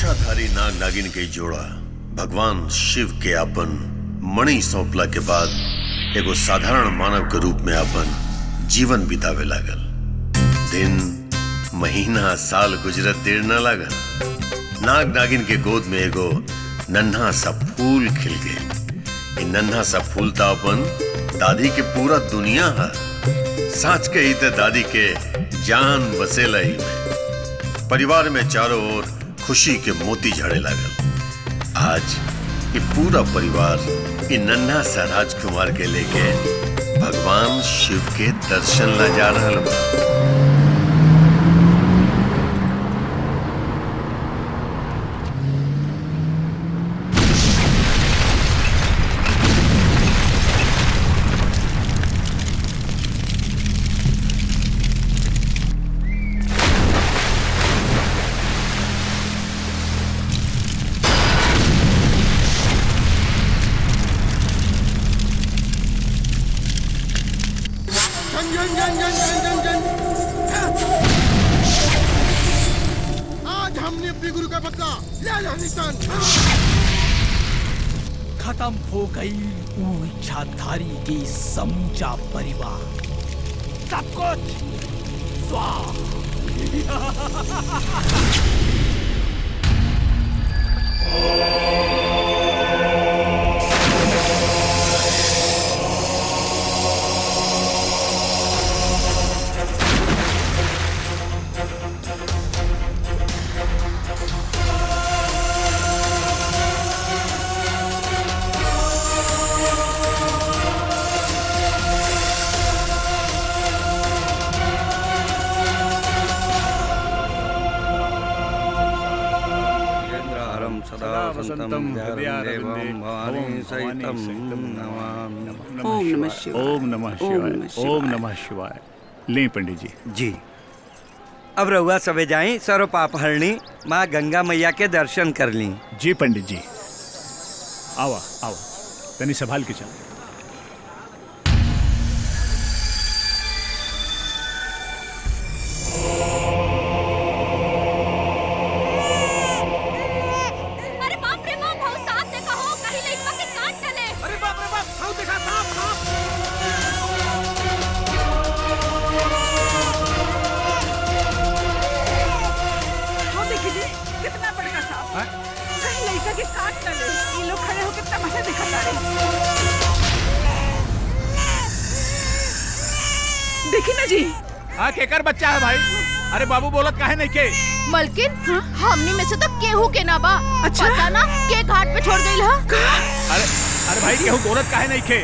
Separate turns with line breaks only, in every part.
मूछाधारी नाग नागिन के जोड़ा भगवान शिव के अपन मणि सौंपला के बाद एगो साधारण मानव के रूप में अपन जीवन बितावे लागल। दिन महीना साल गुजरत देर न लागल। नाग नागिन के गोद में एगो नन्हा सा फूल खिल गए। नन्हा सा फूल था अपन दादी के पूरा दुनिया है। साच के ही दादी के जान बसेला ही में। परिवार में चारों ओर खुशी के मोती झड़े लागल। आज ये पूरा परिवार ये नन्हा सा राजकुमार के लेके भगवान शिव के दर्शन ला जा रहल बा।
आज हमने अपने गुरु का बदला ले लिया निशान।
खत्म हो गई वो इच्छाधारी की समूचा परिवार। सब कुछ स्वाहा।
वसंतम हृदयारविंदे भवानी सहितं नमामि।
ओम नमः शिवाय।
ओम नमः शिवाय। ओम नमः शिवाय। ले पंडित जी।
जी अब रहुआ सबे जाई सरो पाप हरणी माँ गंगा मैया के दर्शन कर ली।
जी पंडित जी। आवा आवा तनी संभाल के चल।
देखी ना जी।
हाँ केकर बच्चा है भाई। अरे बाबू बोलत काहे नहीं के?
मलकिन हमनी में से तो केहू के ना बा।
अच्छा?
पता ना के घाट पे छोड़ गई हा।
अरे अरे भाई केहू बोलत काहे नहीं के?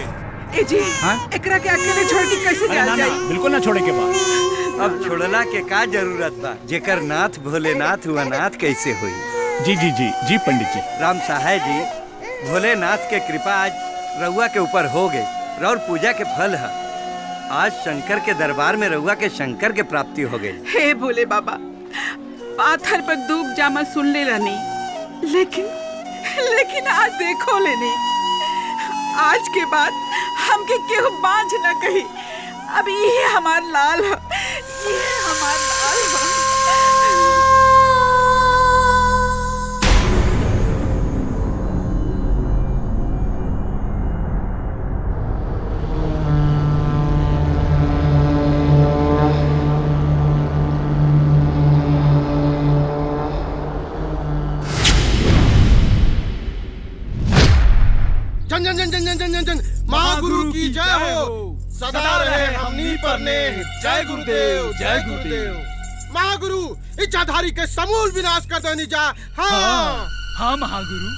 ए जी
हाँ?
एकरा के अकेले छोड़ के कैसे जा जाई?
बिल्कुल ना छोड़े के बा।
अब छोड़ला के का जरूरत बा? जेकर नाथ भोलेनाथ हुआ नाथ कैसे हुई?
जी जी जी जी पंडित जी।
राम सहाय जी भोलेनाथ के कृपा आज रउआ के ऊपर हो गई। और पूजा के फल है आज शंकर के दरबार में रउआ के शंकर के प्राप्ति हो गई।
हे भोले बाबा, पाथर पर दूब जामा सुन ले रहनी, लेकिन आज देखो लेनी। आज के बाद हमके केहू बांझ न कही। अब ये हमार लाल है, ये हमार लाल है।
जन जन जन जन जन जन जन जन महागुरु की जय हो। सदा रहे हमनी पर नेह। जय गुरुदेव जय गुरुदेव। महागुरु इच्छाधारी के समूल विनाश कर देनी जा। हाँ
हाँ महागुरु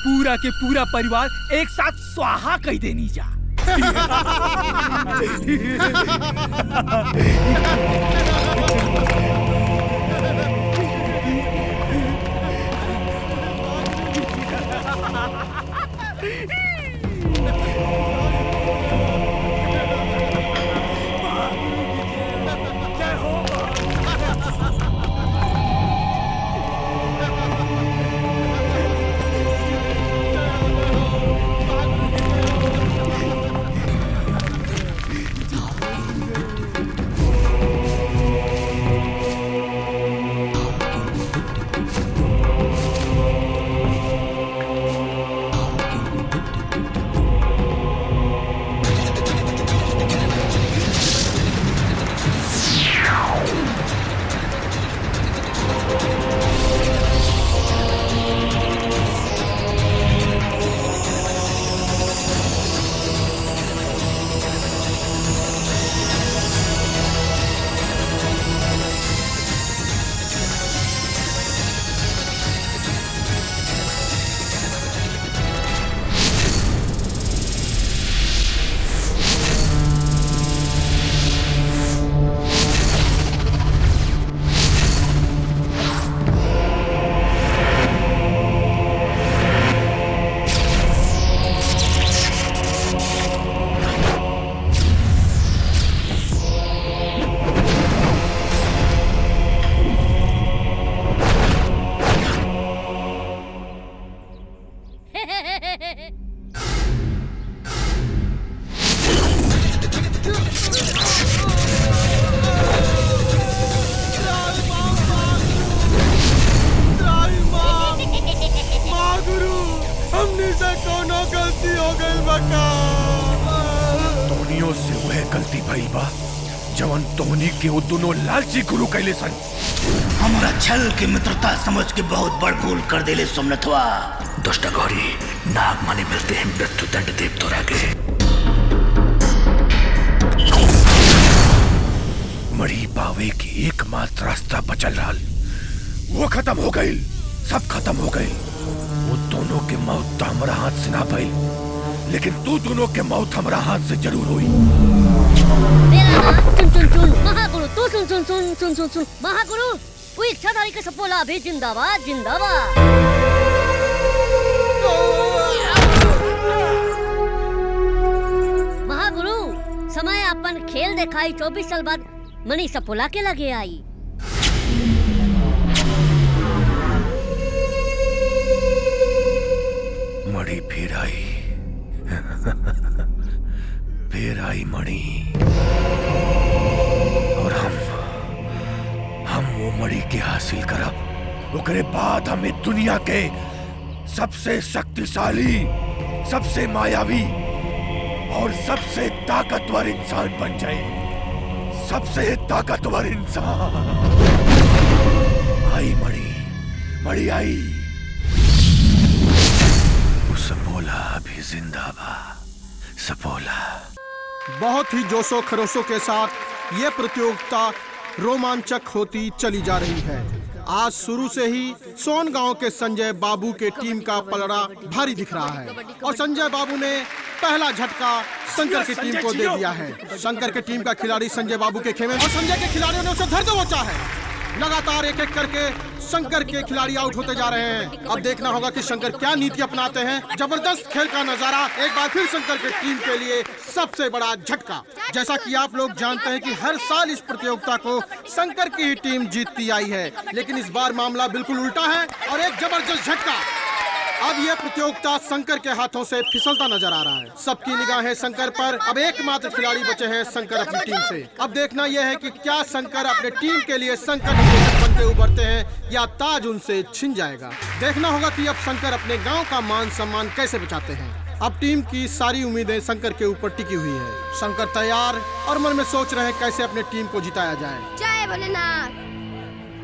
पूरा के पूरा परिवार एक साथ स्वाहा कह देनी जा।
से वह गलती भइल बा जवन तोहनी के वो दोनों लालची गुरु कैले सन।
हमरा छल के मित्रता समझ के बहुत बड़ भूल कर देले सोमनाथवा। दुष्ट गौरी नाग माने मिलते हैं मृत्यु दंड देव तोरा के।
मणि पावे की एकमात्र रास्ता बचल रहा, वो खत्म हो गई, सब खत्म हो गई। वो दोनों के मौत तो हमारा हाथ से ना भइल, लेकिन तू दोनों के मौत हमारा हाथ से जरूर हुई।
मेरा नाम सुन सुन सुन महागुरु, तू सुन सुन सुन सुन सुन सुन महागुरु, वो इच्छाधारी के सपोला भी जिंदाबाद जिंदाबाद। महागुरु समय अपन खेल दिखाई, 24 साल बाद मणि सपोला के लगे आई।
मणि फिर आई, फिर आई मणि, और हम वो मणि के हासिल करब। ओकरे बाद हमें दुनिया के सबसे शक्तिशाली, सबसे मायावी और सबसे ताकतवर इंसान बन जाए। सबसे ताकतवर इंसान आई मणि, मणि आई। सपोला अभी जिंदाबाद, सपोला।
बहुत ही जोशो खरोशों के साथ ये प्रतियोगिता रोमांचक होती चली जा रही है। आज शुरू से ही सोन गांव के संजय बाबू के टीम का पलड़ा भारी दिख रहा है और संजय बाबू ने पहला झटका शंकर की टीम को दे दिया है। शंकर के टीम का खिलाड़ी संजय बाबू के खेमे और संजय के खिलाड़ियों ने उसे धर दबोचा है। लगातार एक एक करके शंकर के खिलाड़ी आउट होते जा रहे हैं। अब देखना होगा कि शंकर क्या नीति अपनाते हैं। जबरदस्त खेल का नजारा एक बार फिर शंकर के टीम के लिए सबसे बड़ा झटका। जैसा कि आप लोग जानते हैं कि हर साल इस प्रतियोगिता को शंकर की ही टीम जीतती आई है, लेकिन इस बार मामला बिल्कुल उल्टा है और एक जबरदस्त झटका। अब यह प्रतियोगिता शंकर के हाथों से फिसलता नजर आ रहा है। सबकी निगाहें शंकर पर। अब एकमात्र खिलाड़ी बचे हैं शंकर अपनी टीम से। अब देखना यह है कि क्या शंकर अपने टीम के लिए संकट निकेतन बनते उभरते हैं या ताज उनसे छिन जाएगा। देखना होगा कि अब शंकर अपने गांव का मान सम्मान कैसे बचाते हैं। अब टीम की सारी उम्मीदें शंकर के ऊपर टिकी हुई है। शंकर तैयार और मन में सोच रहे हैं कैसे अपने टीम को जिताया जाए।
जय भोलेनाथ।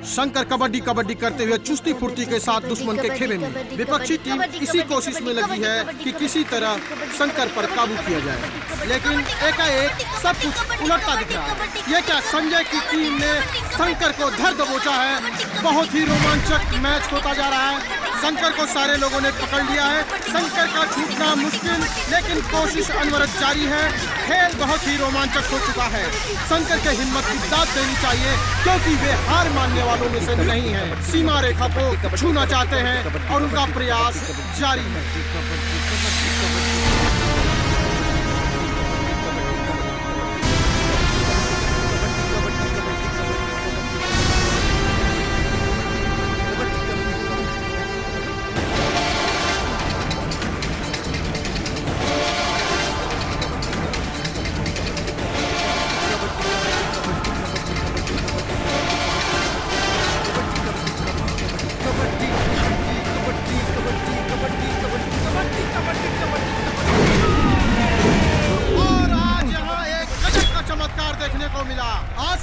शंकर कबड्डी कबड्डी करते हुए चुस्ती फुर्ती के साथ दुश्मन के खेमे में। विपक्षी टीम इसी कोशिश में लगी है कि किसी तरह शंकर पर काबू किया जाए, लेकिन एकाएक सब कुछ उलटता दिख रहा है। ये क्या संजय की टीम ने शंकर को धर दबोचा है। बहुत ही रोमांचक मैच होता जा रहा है। शंकर को सारे लोगों ने पकड़ लिया है। शंकर का छूटना मुश्किल, लेकिन कोशिश अनवरत जारी है। खेल बहुत ही रोमांचक हो चुका है। शंकर के हिम्मत की दाद देनी चाहिए, क्योंकि वे हार मानने वालों में से नहीं है। सीमा रेखा को छूना चाहते हैं और उनका प्रयास जारी है।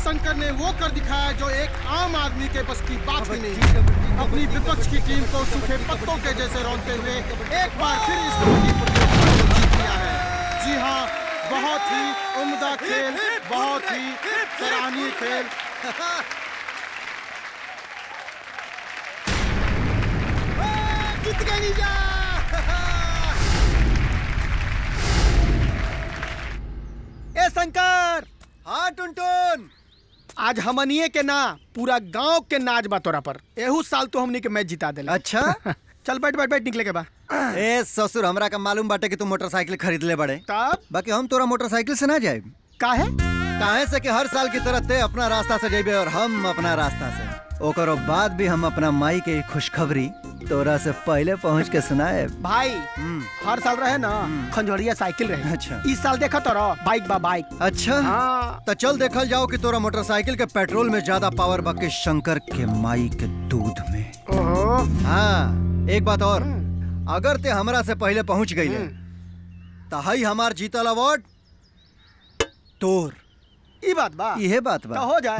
शंकर ने वो कर दिखाया जो एक आम आदमी के बस की बात ही नहीं। अपनी विपक्ष की टीम को सूखे पत्तों के जैसे रौंदते हुए एक बार फिर इस कबड्डी प्रतियोगिता को जीत लिया है। जी हाँ, बहुत ही उम्दा खेल, बहुत ही सराहनीय खेल। जीत गए नीजा।
ए शंकर।
हाँ टुनटुन,
आज हमनिए के ना पूरा गांव के नाच बा तोरा पर। एहू साल तो हमनी के मैच जिता देला।
अच्छा
चल बैठ बैठ बैठ, निकले के बा।
ए ससुर, हमरा का मालूम बाटे कि तू मोटरसाइकिल खरीद ले बड़े,
तब
बाकी हम तोरा मोटरसाइकिल से ना जाए।
काहे
से कि हर साल की तरह ते अपना रास्ता से जेबे और हम अपना रास्ता से। ओकरो बाद भी हम अपना माई के खुशखबरी तोरा से पहले पहुंच के सुनाए।
भाई हर साल रहे ना खंजोड़िया साइकिल रहे।
अच्छा,
इस साल देखा तोरा बाइक बा बाइक।
अच्छा
हाँ।
तो चल देखल जाओ कि तोरा मोटरसाइकिल के पेट्रोल में ज्यादा पावर बा के शंकर के माई के दूध में। हाँ, एक बात और, अगर ते हमरा से पहले पहुंच गई तो हई हमार जीतल अवार्ड तोर।
ई बात बा,
यह बात बा।
तो हो जाए।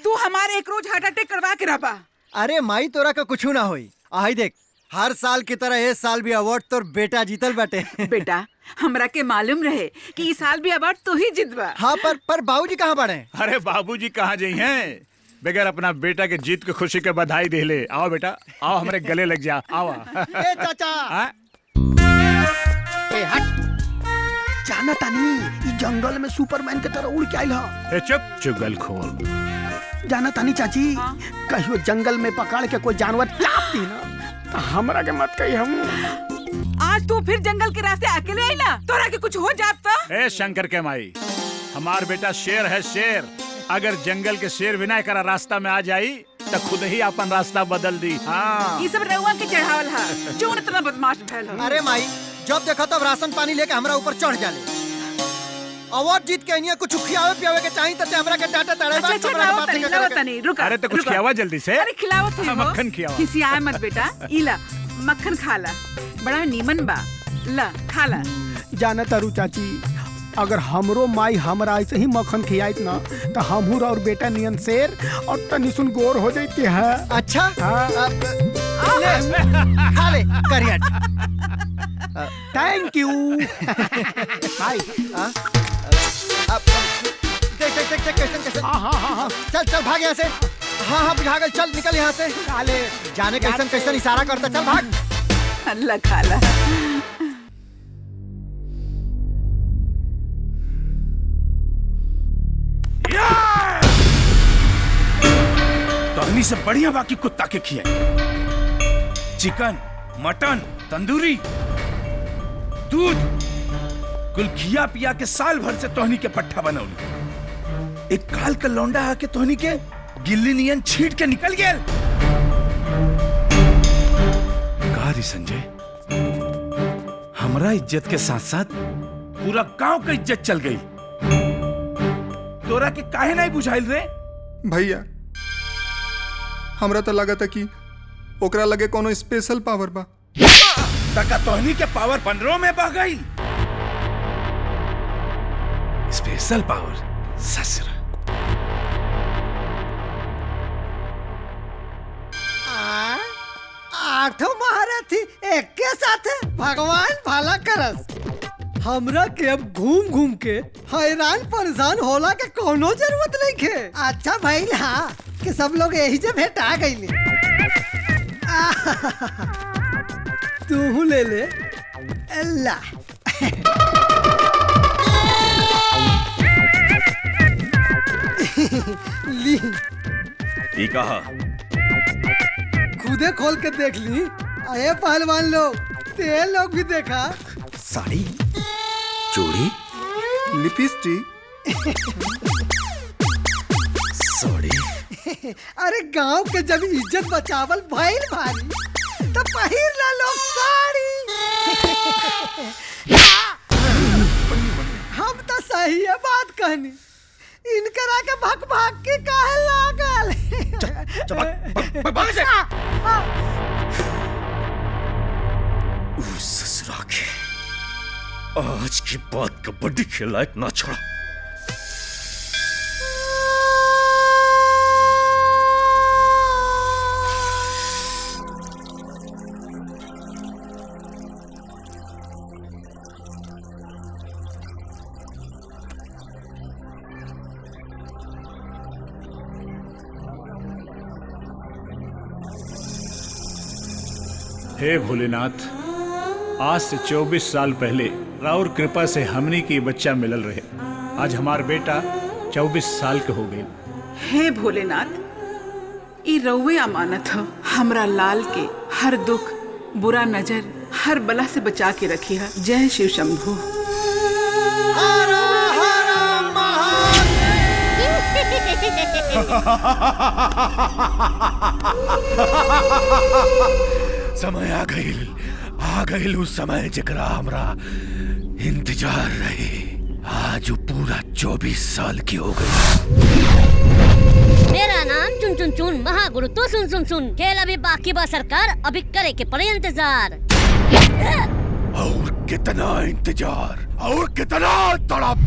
तू हमारे एक रोज हार्ट अटैक करवा के रहा।
अरे माई तोरा का कुछ ना होई। आई देख, हर साल की तरह इस साल भी अवार्ड तोर बेटा जीतल बाटे।
बेटा हमरा के मालूम रहे कि इस साल भी अवार्ड तू ही जीतबा।
हाँ पर बाबूजी कहाँ बड़े?
अरे बाबूजी कहाँ जाई हैं? बगैर अपना बेटा के जीत के खुशी के बधाई दे ले। आओ बेटा आओ, हमारे गले लग जा। आओ
ए चाचा, ए हट। जाना तानी ई जंगल में सुपरमैन के तरह उड़ के आइल ह।
ए चुप चुगल खोल।
जाना तानी चाची, कहियो जंगल में पकड़ के कोई जानवर चाप दी ना तो हमरा के मत कही। हम
आज तू फिर जंगल के रास्ते अकेले आइला, तोरा के कुछ हो जात तो?
ए शंकर के माई, हमार बेटा शेर है शेर। अगर जंगल के शेर भी ना करा रास्ता में आ जाई तो खुद ही अपन रास्ता बदल दी। हाँ,
ये सब रउआ के चढ़ावल है जो इतना बदमाश फैल।
अरे माई, जब देखो तब राशन पानी लेके हमरा ऊपर चढ़ जाले। अवार्ड जीत के इनिया कुछ खियावे पियावे के चाहिए तो हमरा के डाटा तड़े
अच्छा अच्छा लावतनी रुक।
अरे तो कुछ खियावा जल्दी से।
अरे खिलावत है
मक्खन खियावा।
किसी आए मत बेटा, इला मक्खन खा ला, बड़ा नीमन बा, ला खा ला।
जाना तारू चाची, अगर हमरो माई हमरा ऐसे ही मक्खन खियाइत ना तो हमहू और बेटा नियन शेर और तनी सुन गोर हो जाती है।
अच्छा
हाँ।
खा ले करियट।
थैंक यू भाई।
देख देख देख कैसन कैसन।
हाँ।
चल चल भाग यहाँ से। हाँ बुझा गल, चल निकल यहाँ से।
काले
जाने कैसन कैसन इशारा करता, चल भाग।
अल्लाह खा ला।
तहनी से बढ़िया बाकी कुत्ता के खियाई। चिकन, मटन, तंदूरी, दूध, कुल खिया पिया के साल भर से तोहनी के पट्ठा बनौली। एक काल का लौंडा आके तोहनी के गिल्ली नियन छीट के निकल गया। गारी संजय, हमरा इज्जत के साथ साथ पूरा गांव का इज्जत चल गई। तोरा के काहे नहीं बुझाइल रे?
भैया हमरा तो लगा था कि ओकरा लगे कोनो स्पेशल पावर बा।
तका तोहनी के पावर 15 में बह गई। स्पेशल पावर ससुर।
आठों महारथी एक के साथ है। भगवान भला करस। हमरा के अब घूम घूम के हैरान परेशान होला के कोनो जरूरत नहीं के। अच्छा भइल हाँ कि सब लोग यही से भेंटा गइले। तू ले ले। अल्लाह ली
ई कहा
खुदे खोल के देख ली। अरे पहलवान लोग, ते लोग भी देखा।
साड़ी, चूड़ी,
लिपस्टिक,
साड़ी।
अरे गांव के जब इज्जत बचावल भइल भारी तो पहिर ला लोग साड़ी। हम तो सही है बात कहनी, इनकरा के भक भक के काहे लागल।
ससुरा के आज की बात कबड्डी खेल लायक ना छोड़ा।
हे भोलेनाथ, आज से 24 साल पहले राउर कृपा से हमनी की बच्चा मिलल रहे। आज हमार बेटा 24 साल के हो गए।
हे भोलेनाथ, ई रउवे अमानत हो। हमरा लाल के हर दुख, बुरा नजर, हर बला से बचा के रखी है। जय शिव शंभू।
समय आ गई उस समय जकरा हमरा इंतजार रहे। आज वो पूरा 24 साल की हो गई।
मेरा नाम चुन चुन चुन महागुरु तो सुन सुन सुन। खेल अभी बाकी बा सरकार, अभी करे के पड़े इंतजार।
और कितना इंतजार, और कितना तड़प।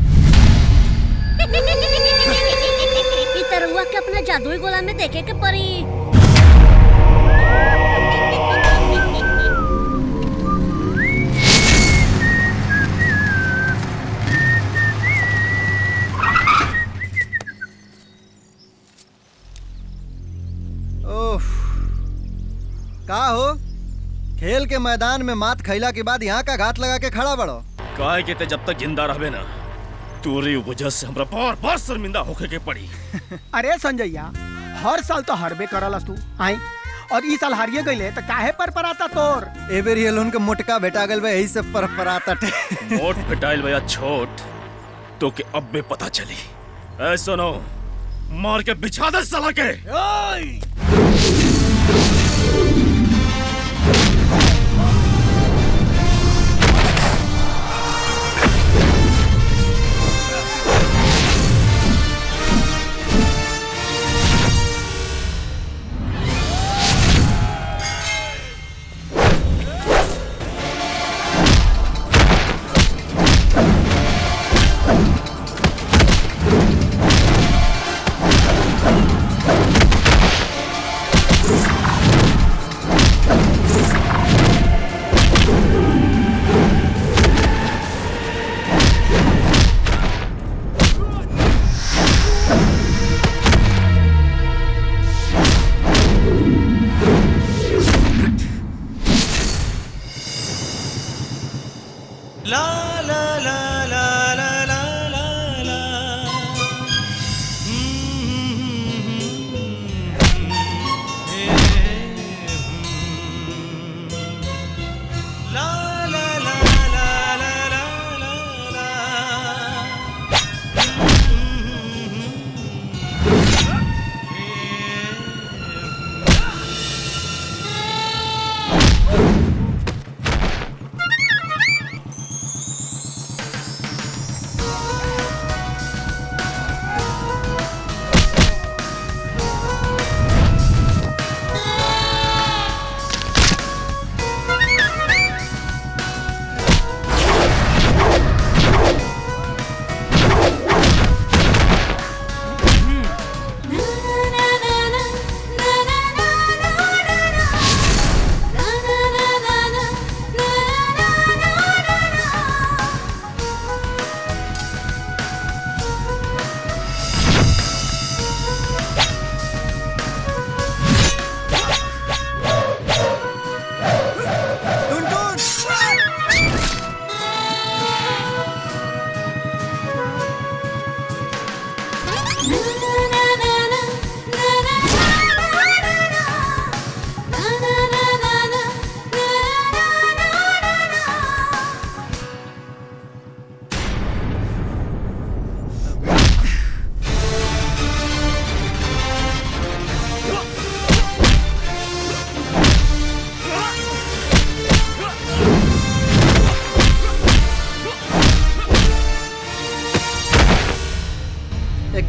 ई तरुआ के अपना जादुई गोला में देखे के पड़ी।
का हो, खेल के मैदान में मात खैला के बाद यहाँ का घात लगा के खड़ा बड़ो।
काहे के ते जब तक जिंदा रहबे ना, तोरी वजह से हमरा बार बार शर्मिंदा होके के पड़ी।
अरे संजैया, हर साल तो हारबे करलस तू आई, और ई साल हारिए गइले तो काहे पर पराता तोर।
ए बेर ये लोन के मोटका भेटा गइल बा, यही से पर पराता टे।
मोट भेटाइल भैया छोट तो के अब बे पता चली। ऐ सुनो, मार के बिछा दे साला के।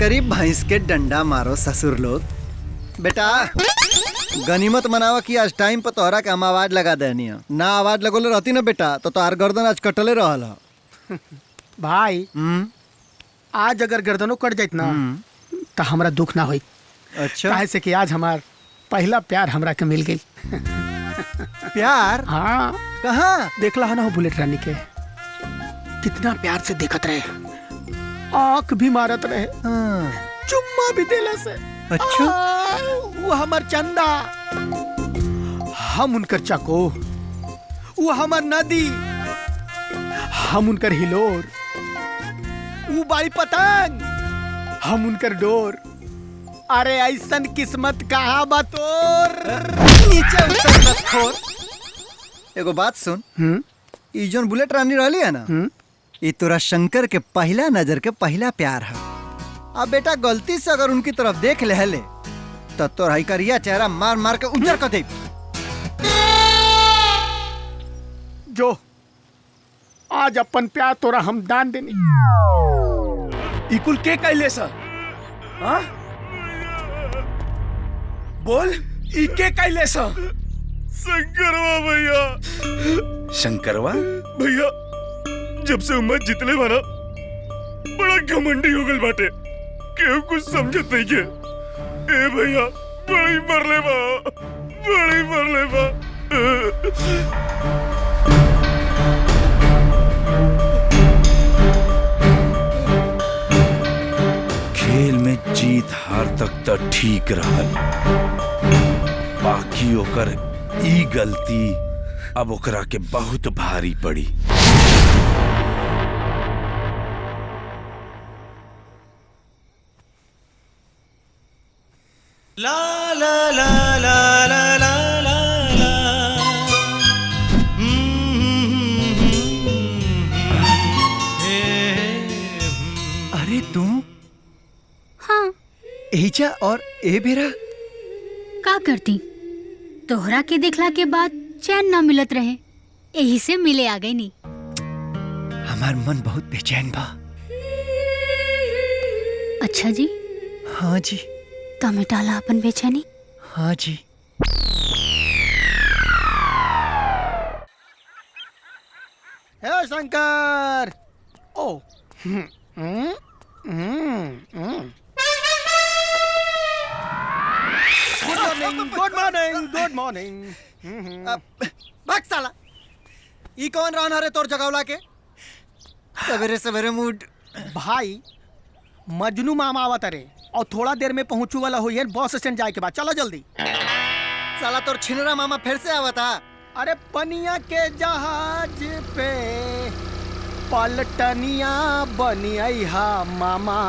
करी भैंस के डंडा मारो ससुर लोग। बेटा गनीमत मनावा कि आज टाइम पर तोहरा के हम आवाज लगा देनी है। ना आवाज लगोले रहती ना बेटा तो तोहार गर्दन आज कटले रहल ह।
भाई आज अगर गर्दनों कट जाइत ना तो हमरा दुख ना होई।
अच्छा
काहे से कि आज हमार पहला प्यार हमरा के मिल गई।
प्यार?
हाँ।
कहाँ?
देखला है ना वो बुलेट रानी के कितना प्यार से देखत रहे, आँख भी मारत रहे, चुम्मा भी देला से।
अच्छा
वो हमार चंदा, हम उनकर चको, वो हमार नदी, हम उनकर हिलोर, वो बाई पतंग, हम उनकर डोर। अरे ऐसन किस्मत कहाँ बा तोर।
नीचे उतर मत खोर। एगो बात सुन, ई जोन बुलेट रानी रहली है ना, ये तोरा शंकर के पहला नजर के पहला प्यार है। अब बेटा गलती से अगर उनकी तरफ देख ले तो तोरा ही करिया चेहरा मार मार के उजर कर दे।
जो आज अपन प्यार तोरा हम दान देनी।
इकुल के कैले सा? हाँ? बोल ई के कैले सा?
शंकरवा भैया।
शंकरवा?
भैया जब से उम्र जितने बना बड़ा घमंडी हो गल बाटे, केहू कुछ समझत नहीं के। ए भैया बड़ी मरले बा, बड़ी मरले बा।
खेल में जीत हार तक तो ठीक रहल, बाकी ओकर ई गलती अब ओकरा के बहुत भारी पड़ी।
ला ला ला ला ला ला ला ला।
अरे तू?
हाँ।
एहिजा और ए बेरा
का करती? तोहरा के देखला के बाद चैन ना मिलत रहे, यही से मिले आ गई नी।
हमार मन बहुत बेचैन बा।
अच्छा जी?
हाँ जी।
तो मिटाला अपन बेचैनी?
हाँ जी।
हे शंकर। ओ गुड मॉर्निंग गुड मॉर्निंग।
भाग साला, ई कौन रहना रे तोर जगावला के? सवेरे सवेरे मूड।
भाई मजनू मामा आवत रे और थोड़ा देर में पहुंचू वाला हुई है, बस स्टैंड जाए के बाद। चलो जल्दी।
साला तोर छिनरा मामा फिर से आवता।
अरे पनिया के जहाज पे पलटनिया बनी आईहा मामा,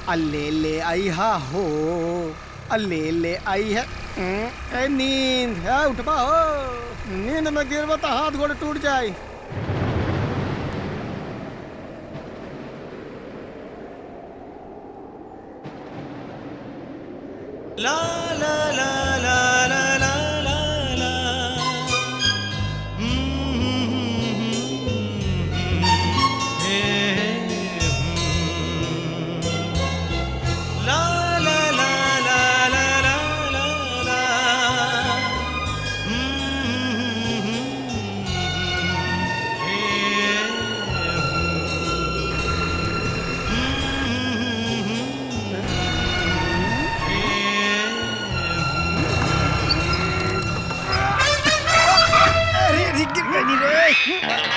अल्ले ले आईहा हो, अल्ले ले आई है। ए नींद है, उठबा हो, नींद में गिरबा तो हाथ गोड़ टूट जाए।
ला ला ला ला ला ला ला ला। ला ला ला ला ला ला ला ला।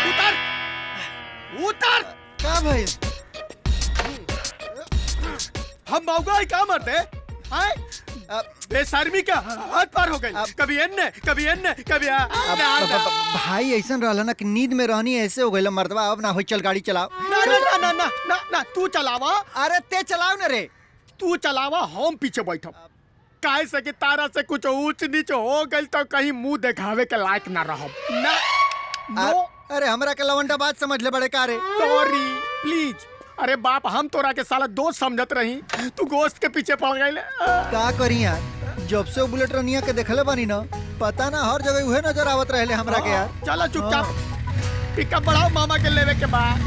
उतर उतर।
का भाई?
हम मौका ही क्या मरते हैं? बेशर्मी का हाथ पार हो गई। कभी एन्ने कभी एन्ने कभी
भाई ऐसा रहला ना कि नींद में रहनी ऐसे हो गई मर्दबा। अब ना हो, चल गाड़ी चलाओ।
ना ना ना ना ना ना ना तू चलावा।
अरे ते चलाओ ना रे।
तू चलावा, हम पीछे बैठो। काहे से कि तारा से कुछ ऊंच नीच हो गई तो कहीं मुंह दिखावे के लायक ना रहो ना।
अरे हमरा के लवंडा बात समझ ले बड़े का रे।
Sorry please. अरे बाप, हम तोरा के साला दोस्त समझत रही, तू गोश्त के पीछे पड़ गई।
का करी यार, जब से बुलेट रनिया के देखले बानी ना, पता ना हर जगह उहे नजर आवत रहले हमरा के यार।
चलो चुपचाप पिकअप बढ़ाओ, मामा के लेवे के बाद।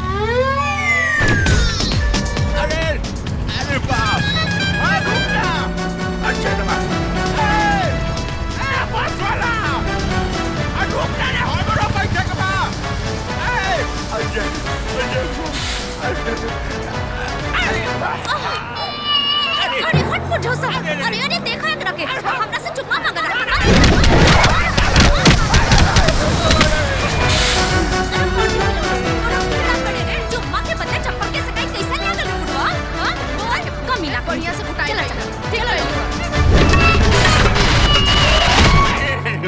अरे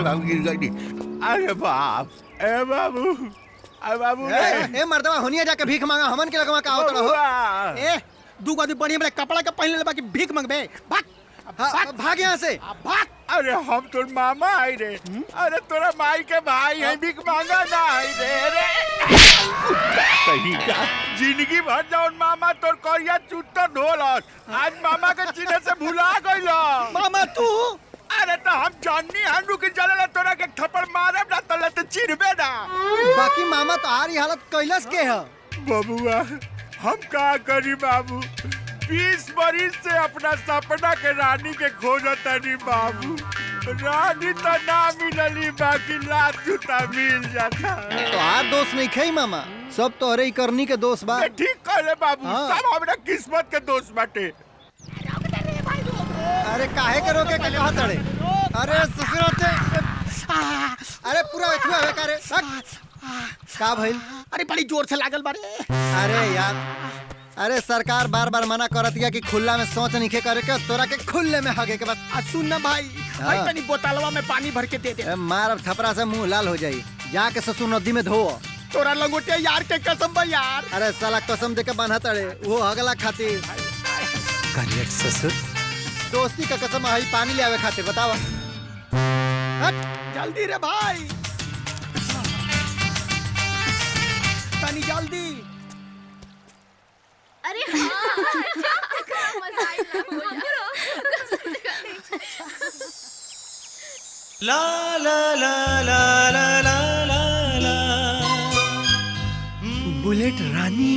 हम गिर गई। अरे बाप, ए बाबू, अरे बाबू
ए मर्दवा होनिया जाके भीख मांगा, हमन के लगवा का होत रहो।
ए दूगो आदमी बढ़िया बड़े कपड़ा के पहन ले बाकी भीख मंगबे। भाग
भाग यहाँ से।
भाग।
अरे हम तोर मामा आई रे, अरे तोरा माई के भाई है, भीख मांगा ना आई रे। रे कहीं का जिंदगी भर जाओ मामा तोर करिया चुट्टा ढोलस, आज मामा के चिन्ह से भुला गइलो।
मामा तू?
अरे तो हम जाननी हनु के चले तोरा के थप्पड़ मारब ना तले तो चिन्हबे ना।
बाकी मामा तो आरी हालत कैलस के है।
बबुआ हम का करी बाबू, 20 बरिस से अपना सपना के रानी के खोजतनी बाबू। रानी तो ना मिलली, बाकी लात जूता मिल जाता।
तोहार दोस्त नहीं खई मामा, सब तोहरे ही करनी के दोस्त बा।
ठीक कहले बाबू, सब हमरा किस्मत के दोस्त बाटे।
अरे काहे करो के कहा तड़े? अरे ससुर से अरे पूरा एथुआ है का रे? का भइल?
अरे बड़ी जोर से लागल बारे।
अरे यार, अरे सरकार बार बार मना करतिया कि खुला में शौच नहीं करे के, तोरा के खुले में हगे के बाद।
सुन ना भाई, भाई तनी बोतलवा में पानी भर के दे दे।
मार थपरा से मुंह लाल हो जाई, जाके ससुर नदी में धो।
तोरा लंगोटिया यार के कसम बा यार।
अरे साला कसम दे के बांधा तड़े, वो हगला खातिर। करियट ससुर दोस्ती का कसम आई पानी ले आवे खातिर, बतावा।
जल्दी रे भाई, तनी जल्दी।
अरे मजा
ला ला ला ला ला ला ला ला।
बुलेट रानी।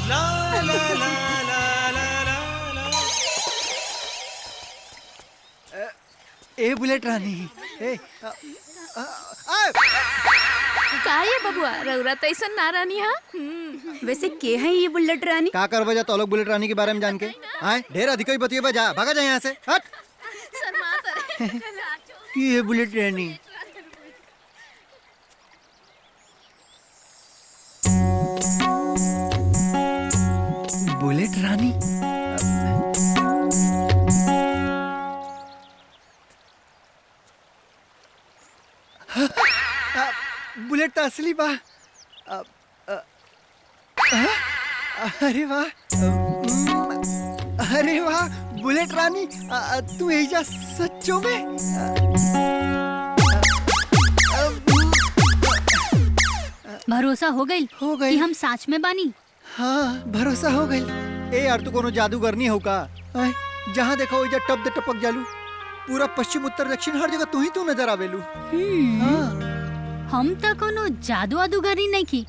ला ला ला ला ला ला।
ए बुलेट रानी, ए
का ये बबुआ रउरा तो ऐसा ना रानी हा। वैसे के है ये बुलेट रानी?
का कर बजा तो लोग बुलेट रानी के बारे में जान के आए ढेर अधिक ही बतिए बजा, भागा जा यहाँ से। हट। की है बुलेट रानी? बुलेट रानी बुलेट तो असली बा। अरे वाह, अरे वाह बुलेट रानी, तू एजा सच्चो में?
भरोसा हो गई कि हम साच में बानी।
हाँ भरोसा हो गई। ए यार तू कोनो जादूगर नहीं हो का? जहाँ देखो ओइजा टप दे टपक जालू, पूरा पश्चिम उत्तर दक्षिण हर जगह तू ही तू नजर आवेलू।
हम तो कोनो जादू आदूगरी नहीं की,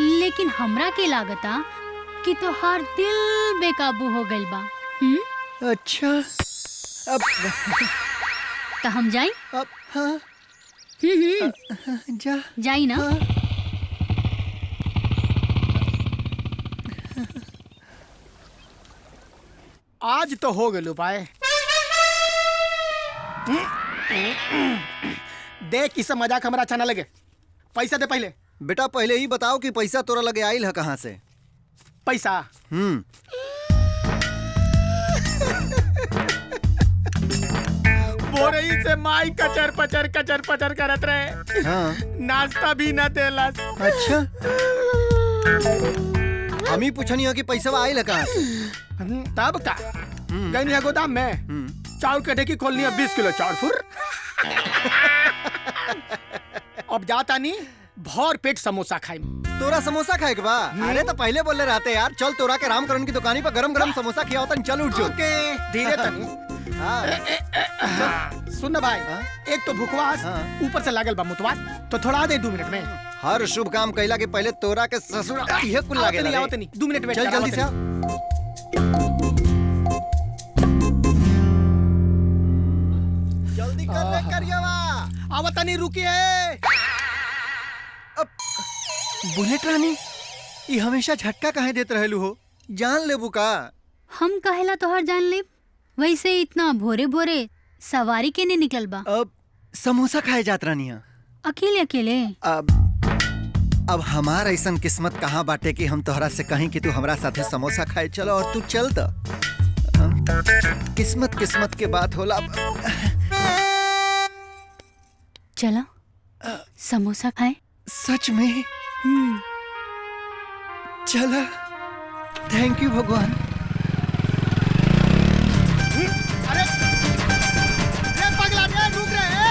लेकिन हमरा के लागता कि तोहार दिल बेकाबू हो गइल बा।
अच्छा अब
तो हम जाई?
अब हाँ जा
जाई ना।
आज तो हो गए उपाय। देख इस मजाक हमारा अच्छा ना लगे, पैसा दे पहले।
बेटा पहले ही बताओ कि पैसा तोरा लगे आइल है कहाँ से?
पैसा बोरई से माई कचर पचर करत रहे।
हाँ।
नाश्ता भी न देलस।
अच्छा हम ही पूछनी हो कि पैसा आइल है कहाँ से?
तब का गई गोदाम में चाउर के ढेकी खोलनी है 20 किलो चाउर फुर। अब जाता नहीं भर पेट समोसा खाई।
तोरा समोसा खाए के बा? अरे तो पहले बोले रहते यार, चल तोरा के रामकरण की दुकानी पर गरम गरम समोसा खिया होता। चल उठ जो।
धीरे तनी। सुन भाई, एक तो भुखवास ऊपर से लागल बा मुतवास, तो थोड़ा दे 2 मिनट में।
हर शुभ काम कैला के पहले तोरा के ससुर ये कुल लागे
नहीं आवत नहीं। 2 मिनट वेट
चल जल्दी से। जल्दी कर रे करियावा।
आवत नहीं, रुकिए।
बुलेट रानी ये हमेशा झटका काहे देत रहेलू हो? जान लेबू का?
हम कहेला तोहर जान ले। वैसे इतना भोरे भोरे सवारी के नहीं निकल बा?
अब समोसा खाए जात रानिया
अकेले अकेले।
अब हमार ऐसन किस्मत कहाँ बाटे कि हम तोहरा से कहीं कि तू हमरा साथे समोसा खाए चलो और तू चल तो। किस्मत किस्मत के बात होला।
चलो समोसा खाए।
सच में? चला। थैंक यू भगवान।
अरे पगला रुक रहे।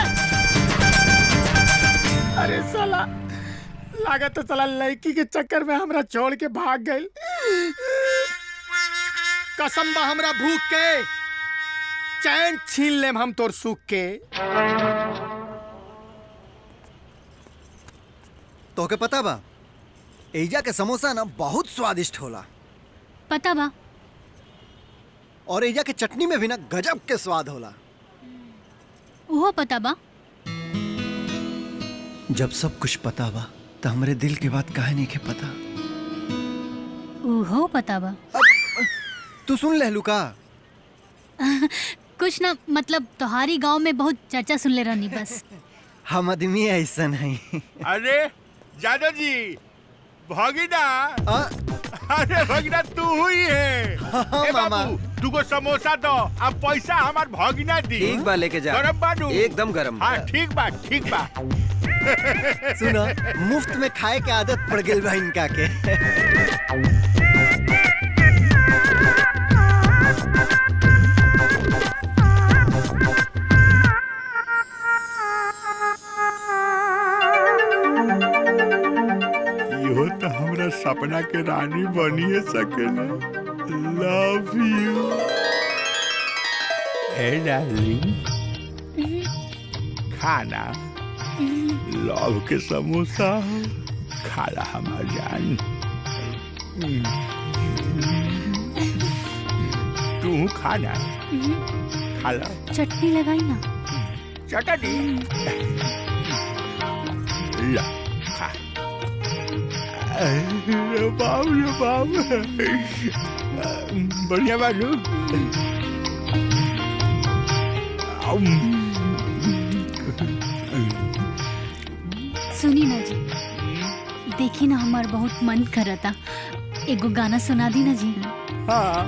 अरे साला लागत तो साला लड़की के चक्कर में हमरा छोड़ के भाग गई। कसम बा हमरा भूख के, चैन छीन लेम हम तोर सुख के।
तो के पता बा एजा के समोसा ना बहुत स्वादिष्ट होला।
पता बा।
और एजा के चटनी में भी ना गजब के स्वाद होला।
वो पता बा।
जब सब कुछ पता बा तो हमरे दिल के बात काहे नहीं के पता।
वो पता बा।
तू सुन ले लुका।
कुछ ना मतलब तोहारी गांव में बहुत चर्चा सुन ले रहनी बस।
हम आदमी ऐसा नहीं।
अरे जादव जी भगीना। अरे भगीना तू हुई है। ए बाबू तुको समोसा दो, अब पैसा हमार भगीना दी।
ठीक बा लेके जा।
गरम बानू
एकदम गरम।
हाँ ठीक बा ठीक बा।
सुना मुफ्त में खाए के आदत पड़ गई बा इनका के।
यो तो हमरा सपना के रानी बनिए सकेला। Love you. हे डार्लिंग खाना लव के समोसा खाला हमार जान। तू खाना खाला।
चटनी लगाई ना।
चटनी ला खा। अरे बाप रे बाप। बढ़िया बालू।
सुनी ना जी, देखी ना हमार बहुत मन करता, एगो गाना सुना दी ना जी।
हाँ।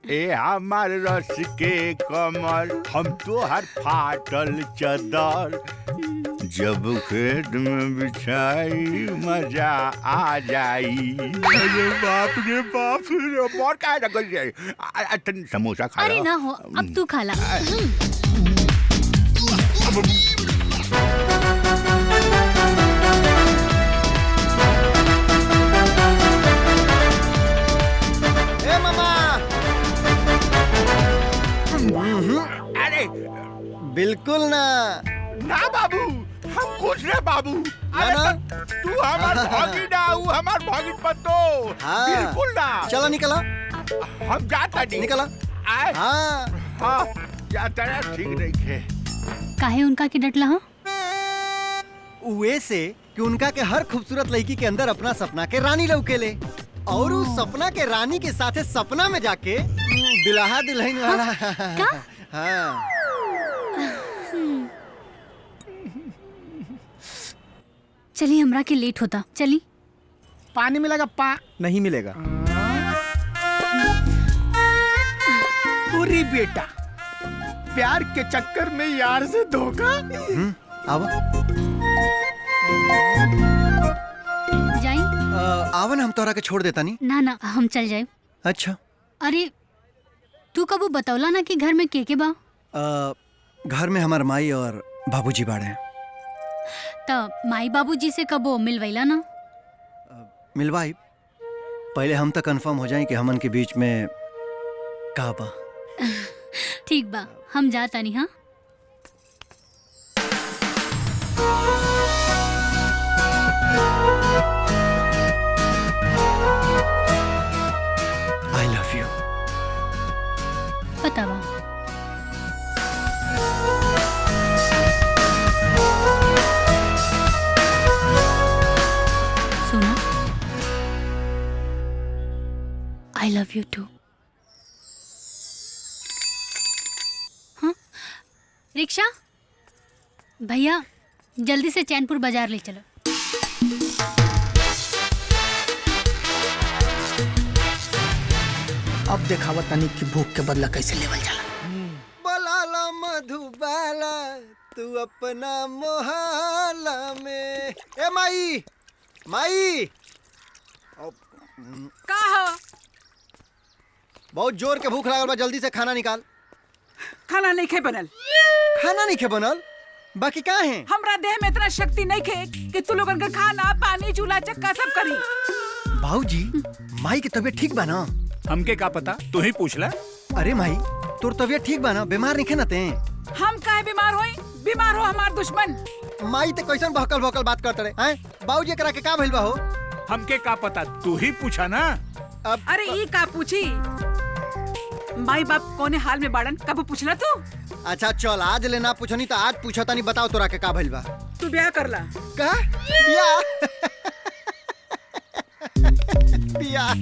ए हमार रस के कमर हम तो हर फाटल चदर, जब खेत में बिछाई मजा आ जाई। अरे बाप रे बाप रे मोर का लगल जाए। समोसा खा।
अरे ना हो, अब तू खा ला।
ए मामा।
अरे
बिल्कुल ना।
ना बाबू हम कुछ नहीं बाबू। अरे तू हमार भागीना हूँ, हमार भागिन पत्तो।
हाँ।
बिल्कुल ना।
चला निकला।
हम जाता नहीं।
निकला।
आए।
हाँ
हाँ जाता है ठीक नहीं है।
काहे उनका की डटला हो?
उहे से कि उनका के हर खूबसूरत लड़की के अंदर अपना सपना के रानी लौकेले, और उस सपना के रानी के साथे सपना में जाके दुल्हा दुल्हन वाला।
क्या?
हाँ।
चली हमरा के लेट होता, चली।
पानी मिलेगा?
नहीं मिलेगा।
पूरी बेटा प्यार के चक्कर में यार से धोखा।
आवा।
जाई?
आवन हम तोरा के छोड़ देता नहीं।
ना ना हम चल जाए।
अच्छा।
अरे तू कबू बतौला ना कि घर में के बा?
घर में हमार माई और बाबूजी बाड़े।
तो माई बाबूजी से कबो मिलवैला ना?
मिलवाई। पहले हम तक कंफर्म हो जाए कि हमन के बीच में का बा।
ठीक बा, हम जाता नहीं। हाँ
आई लव यू।
पता बा। सुना, आई लव यू टू। हाँ रिक्शा भैया जल्दी से चैनपुर बाजार ले चलो।
अब देखावा तनी कि भूख के बदला कैसे लेवल जाला।
बोलाला मधुबाला तू अपना मोहल्ला में। ए माई माई
का हो?
बहुत जोर के भूख लागल बा, जल्दी से खाना निकाल।
खाना नहीं खे बनल।
खाना नहीं खे बनल? बाकी का है?
हमरा देह में इतना शक्ति नहीं खे कि तू लोगन का खाना पानी चूल्हा चक्का सब करी।
भाऊजी माई की तबीयत ठीक बा ना?
हमके का पता, तू ही पूछ ला।
अरे माई तोर तबीयत ठीक बा ना? बीमार नहीं खे ना ते?
हम काहे बीमार होई? बीमार हो हमार दुश्मन।
माई ते कैसन भौकल भौकल बात करते रहे हैं? बाबूजी एकरा के का भइल बा हो?
हमके का पता, तू ही पूछा ना।
अरे ई का पूछी? माई बाप कोने हाल में बाड़न, कब पूछला तू?
अच्छा चल, आज ले ना पूछनी तो आज पूछता नहीं। बताओ तोरा के का भइल बा?
तू ब्याह करला
का? ब्याह ब्याह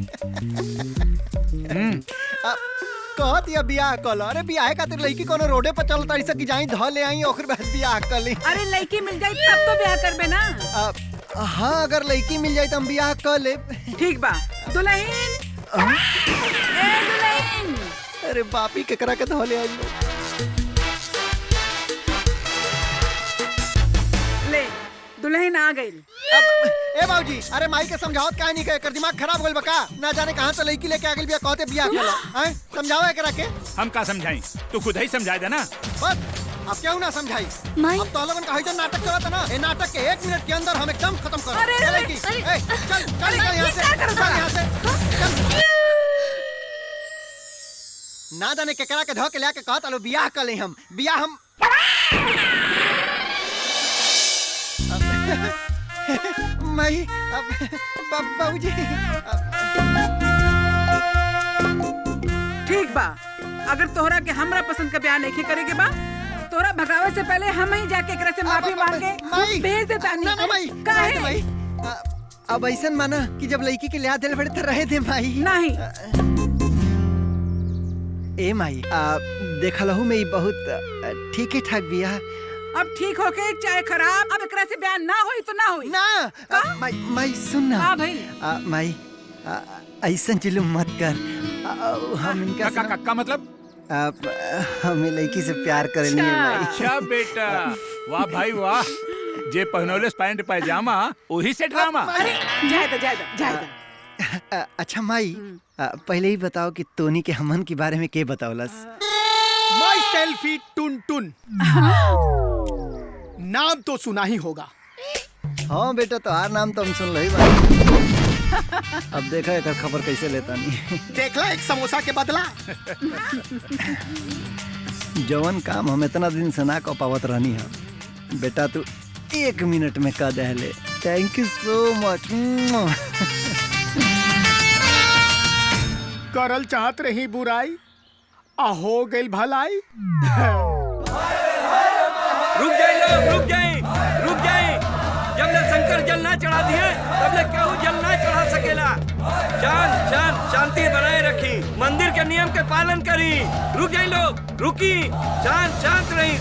कहत या ब्याह कल? अरे ब्याह खातिर लड़की कोनो रोडे पर चल तारी सकी जाई ध ले आई ओकर बाद ब्याह कर ली।
अरे लड़की मिल जाई तब तो ब्याह करबे ना।
हाँ अगर लड़की मिल जाई तो हम ब्याह कर ले।
ठीक बा। दुल्हन ए दुल्हन।
अरे बापी केकरा के धो ले आई।
ले दुल्हन आ गई।
ए बाबूजी अरे माई के समझावत काहे नहीं? कर दिमाग खराब होइल बका? ना जाने कहां से लड़की लेके आ गइल बिया, कहते बियाह करो। हैं समझाओ एकरा के।
हम का समझाई, तू खुद ही समझा दे ना।
बस अब क्यों ना समझाई? अब तो लोगन का हइजन नाटक चलत ना। ए नाटक के 1 मिनट के अंदर हम एकदम खत्म करो।
अरे,
ए लड़की ए चल चल यहां से, चल यहां से। ना जाने केकरा के धो के लेके कहत आलो बियाह कर ले। हम बियाह हम माई बाबूजी
ठीक बा। अगर तोहरा के हमरा पसंद का ब्याह नहीं करे के बा, तोहरा भगावे से पहले हम ही जाके एकरा से माफी मांग के भेज देता नहीं।
ना माई
काहे?
अब ऐसन माना कि जब लड़की के लिया दिल बड़े तो रहे थे माई।
नहीं
ए माई देखा लहू में बहुत ठीक ठाक बिया।
अब ठीक होके चाहे खराब, अब एकरा से ब्याह ना होई तो ना होई
ना। माई सुन ना।
हाँ भाई
माई ऐसा जुलूम मत कर। हम इनका
का मतलब?
हमें लड़की से प्यार करनी है माई।
अच्छा बेटा, वाह भाई वाह। जे पहनौले पैंट पायजामा वही से ड्रामा।
अरे जायदा।
अच्छा माई पहले ही बताओ कि टोनी के हमन के बारे में के बतावलस?
माई सेल्फी टुन टुन। नाम तो सुना ही होगा।
हाँ बेटा तोहार नाम तो हम सुन रही बात। अब देखा एक खबर कैसे लेता नहीं।
देखला एक समोसा के बदला।
जवन काम हम इतना दिन से ना कर पावत रहनी है बेटा तू 1 मिनट में कर दे। Thank you so much.
करल चाहत रही बुराई आ हो गई भलाई।
रुक जाए। जब ले शंकर जल ना चढ़ा दिए तब ले केहू जल ना चढ़ा सकेला। शांति बनाए रखी, मंदिर के नियम के पालन करी। रुक जाए लोग, रुकी। शांत रही,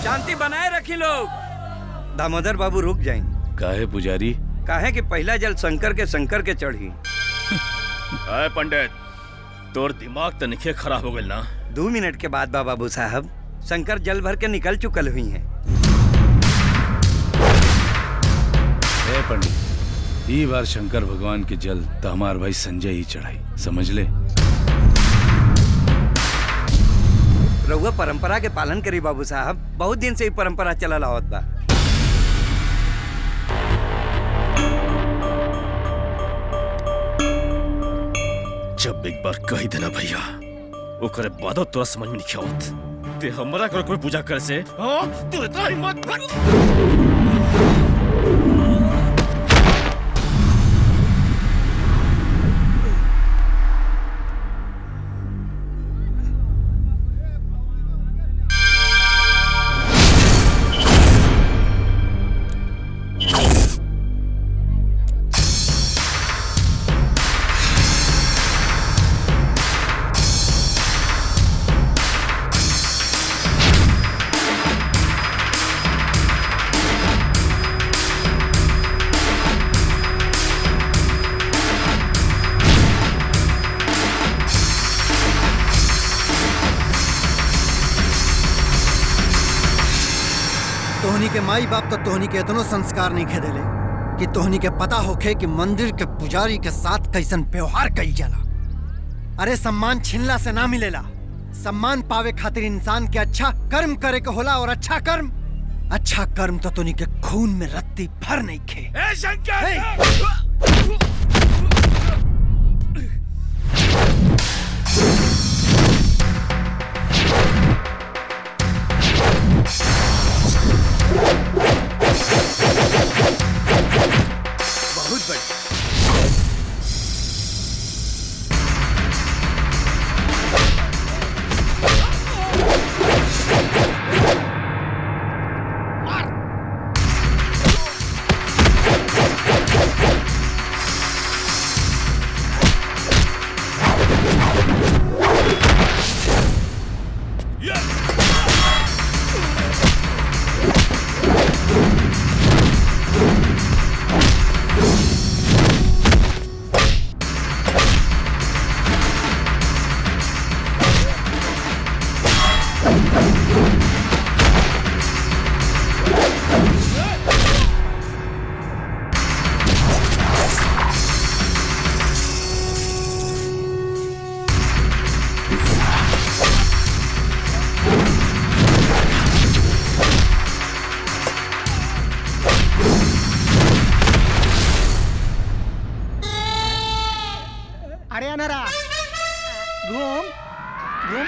शांति बनाए रखी लोग। दामोदर बाबू रुक जाए।
काहे पुजारी?
काहे कि पहला जल शंकर के चढ़ी।
आए पंडित, तोर दिमाग तो निखे खराब हो गइल ना?
2 मिनट के बाद बाबू साहब शंकर जल भर के निकल चुकल हुई हैं।
ए पंडित, ई बार शंकर भगवान के जल तो हमार भाई संजय ही चढ़ाई, समझ ले।
रउआ परंपरा के पालन करी बाबू साहब, बहुत दिन से ही परंपरा चलल आवत बा।
जब एक बार कही देना भैया, ओकरे बादो तोरा समझ में नहीं आवत। ते हमरा कर कोई पूजा करे से, हां तू इतना हिम्मत
तोहनी के माई बाप तो तोहनी के इतनो संस्कार नहीं खेदेले कि तोहनी के पता होखे कि मंदिर के पुजारी के साथ कैसन व्यवहार कईल जाला। अरे सम्मान छिनला से ना मिलेला। सम्मान पावे खातिर इंसान के अच्छा कर्म करे के होला, और अच्छा कर्म तो तोहनी के खून में रत्ती भर नहीं खे।
ए शंकर!
बहुत बढ़िया। अरे अनहरा घूम घूम।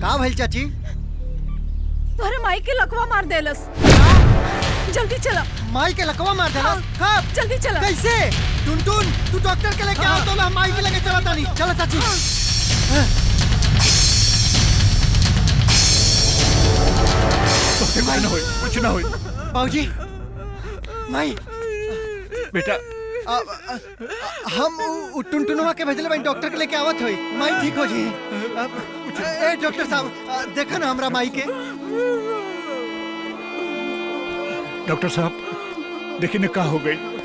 का भइल चाची?
तोहरे माई के लकवा मार देलस। जल्दी चला।
माई के लकवा मार देलस? कब?
जल्दी चला।
कैसे? टुनटुन तू डॉक्टर के लेके आओ तो मैं माई के लेके चला तानी। चलो चाची।
कुछ ना होई।
बाबूजी माई
बेटा
हम टुनटुनवा के भेजले बानी डॉक्टर के लेके आवत होई। माई ठीक हो जी। ए डॉक्टर साहब देखा ना हमरा माई के।
डॉक्टर साहब देखिए ने का हो गई।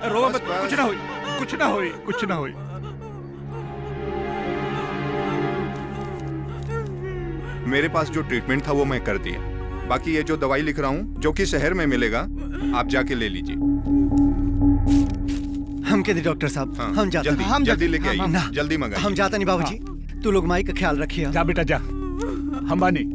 रोवा मत, कुछ ना होई, कुछ ना होई, कुछ ना होई।
मेरे पास जो ट्रीटमेंट था वो मैं कर दिया। बाकी ये जो दवाई लिख रहा हूँ जो कि शहर में मिलेगा, आप जाके ले लीजिए।
हम के दी डॉक्टर साहब। हाँ, हम जाते
हैं। जल्दी लेके आइए, जल्दी मंगाइए।
हम जाते नहीं बाबूजी। तू लोग माई का ख्याल रखिए।
जा बेटा जा, हम बानी।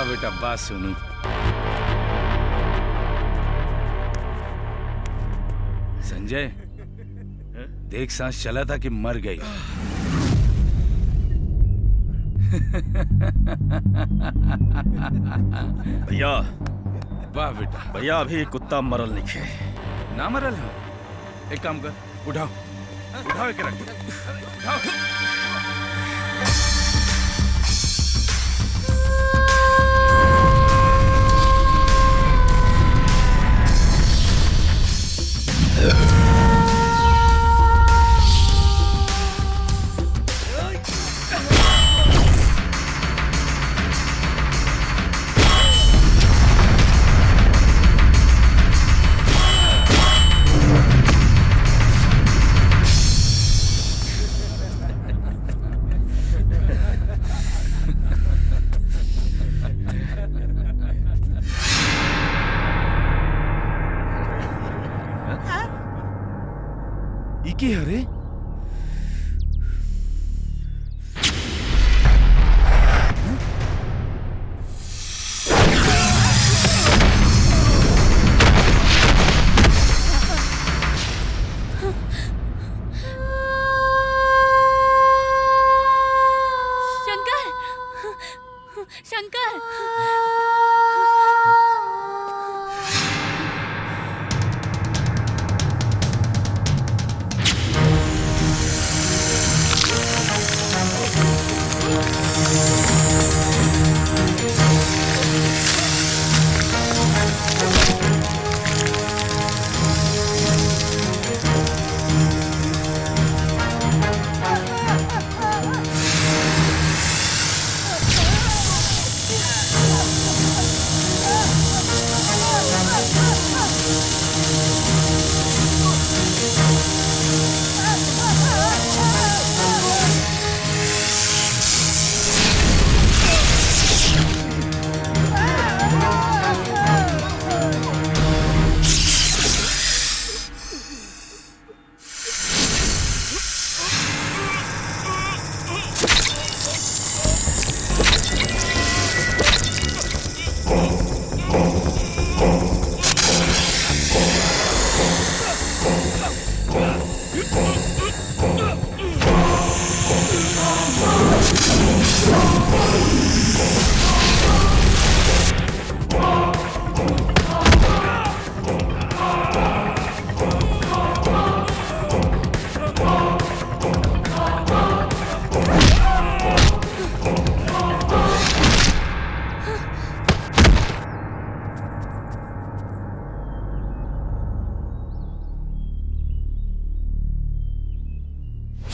बेटा बात सुनो। संजय देख सांस चला था कि मर गई।
भैया
वाह बेटा
भैया अभी कुत्ता मरल नहीं है।
ना मरल हो। एक काम कर, उठाओ उठाओ एक रख उठाओ।
की हरे
शंकर शंकर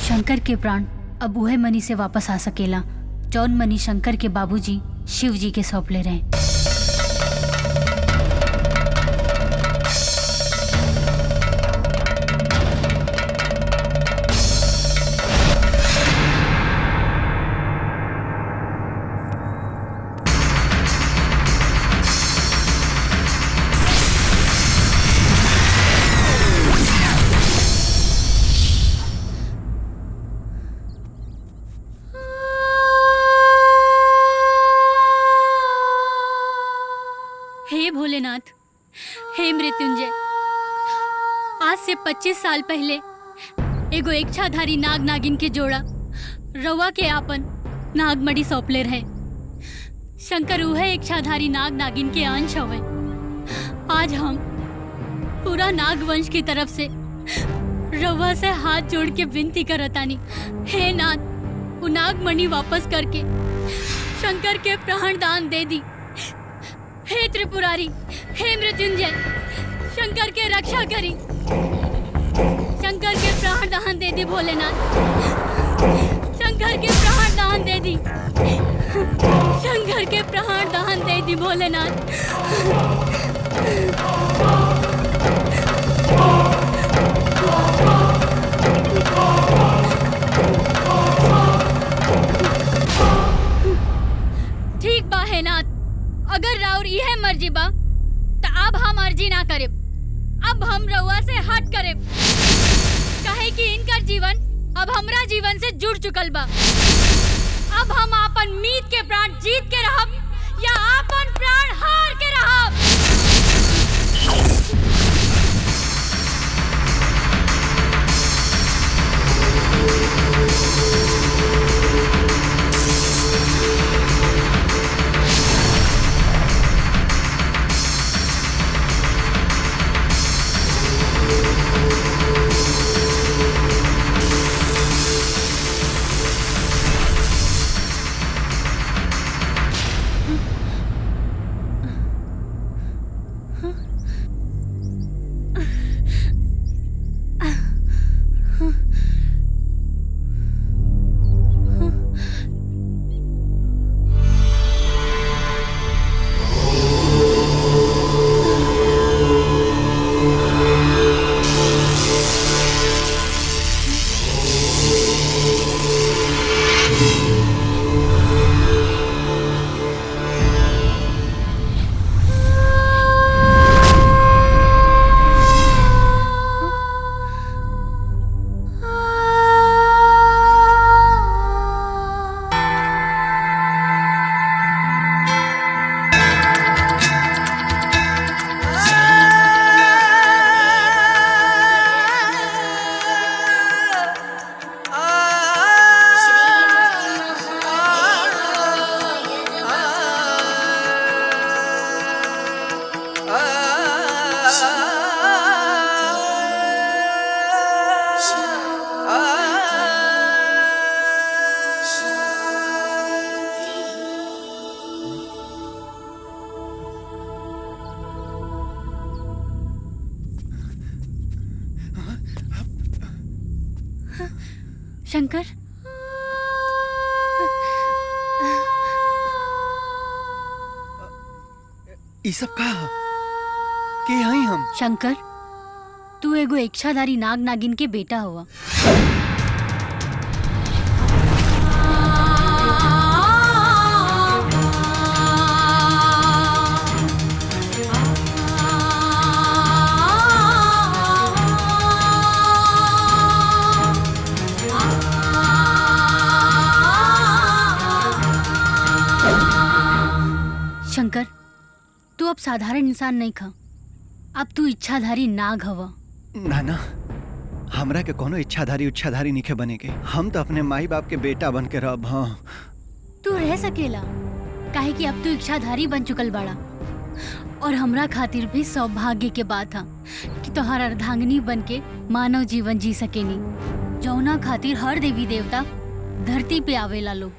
शंकर के प्राण अब उहे मनी से वापस आ सकेला जौन मनी शंकर के बाबूजी शिव जी के सौंपले रहे। हे भोलेनाथ, हे मृत्युंजय, आज से 25 साल पहले एगो इच्छाधारी नाग नागिन के जोड़ा रवा के आपन नागमणि सौंपले रहे। शंकर उहे इच्छाधारी नाग नागिन के अंश हवे। आज हम पूरा नागवंश की तरफ से रवा से हाथ जोड़ के विनती करतानी, हे नाथ, वो नागमणि वापस करके शंकर के प्राण दान दे दी। हे त्रिपुरारी, हे मृत्युंजय, शंकर के रक्षा करी। शंकर के प्राण दान दे दी भोलेनाथ, शंकर के प्राण दान दे दी, शंकर के प्राण दान दे दी भोलेनाथ। ठीक बा हे नाथ, अगर राउर यह मर्जी बा तो अब हम अर्जी ना करे, अब हम रउआ से हट करे, काहे कि इनका जीवन अब हमरा जीवन से जुड़ चुकल बा। अब हम आपन मीत के प्राण जीत के रहब या आपन प्राण हार के रहब। शंकर,
ई सब का के हई हम?
शंकर, तू एगो इच्छाधारी नाग नागिन के बेटा हुआ। शंकर, तू अब साधारण इंसान नहीं खा, अब तू इच्छाधारी नाग हवा।
ना ना, हमरा के कोनो इच्छाधारी नहीं बने के। हम तो अपने माई बाप के बेटा बन के रहब। हाँ,
तू रह सकेला, काहे कि अब तू इच्छाधारी बन चुकल बाड़ा। और हमरा खातिर भी सौभाग्य के बात है कि तोहार अर्धांगिनी बन के मानव जीवन जी सकेनी, जौना खातिर हर देवी देवता धरती पे आवेला लोग।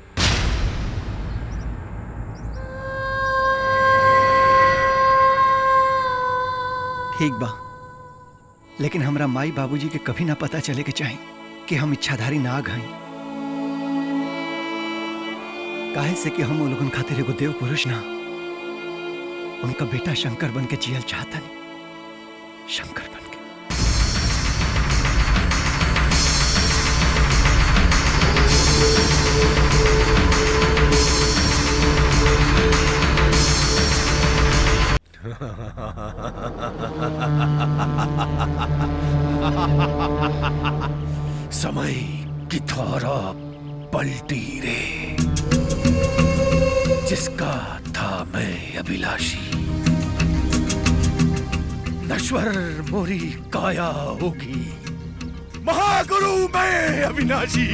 ठीक बा, लेकिन हमरा माई बाबूजी के कभी ना पता चले के चाहे कि हम इच्छाधारी नाग हैं। काहे से कि हम लोगन खातिर एगो देव पुरुष ना, उनका बेटा शंकर बन के जियल चाहता नहीं। शंकर बन के।
समय की धारा पलटी रे, जिसका था मैं अभिलाषी, नश्वर मोरी काया होगी, महागुरु मैं अविनाशी।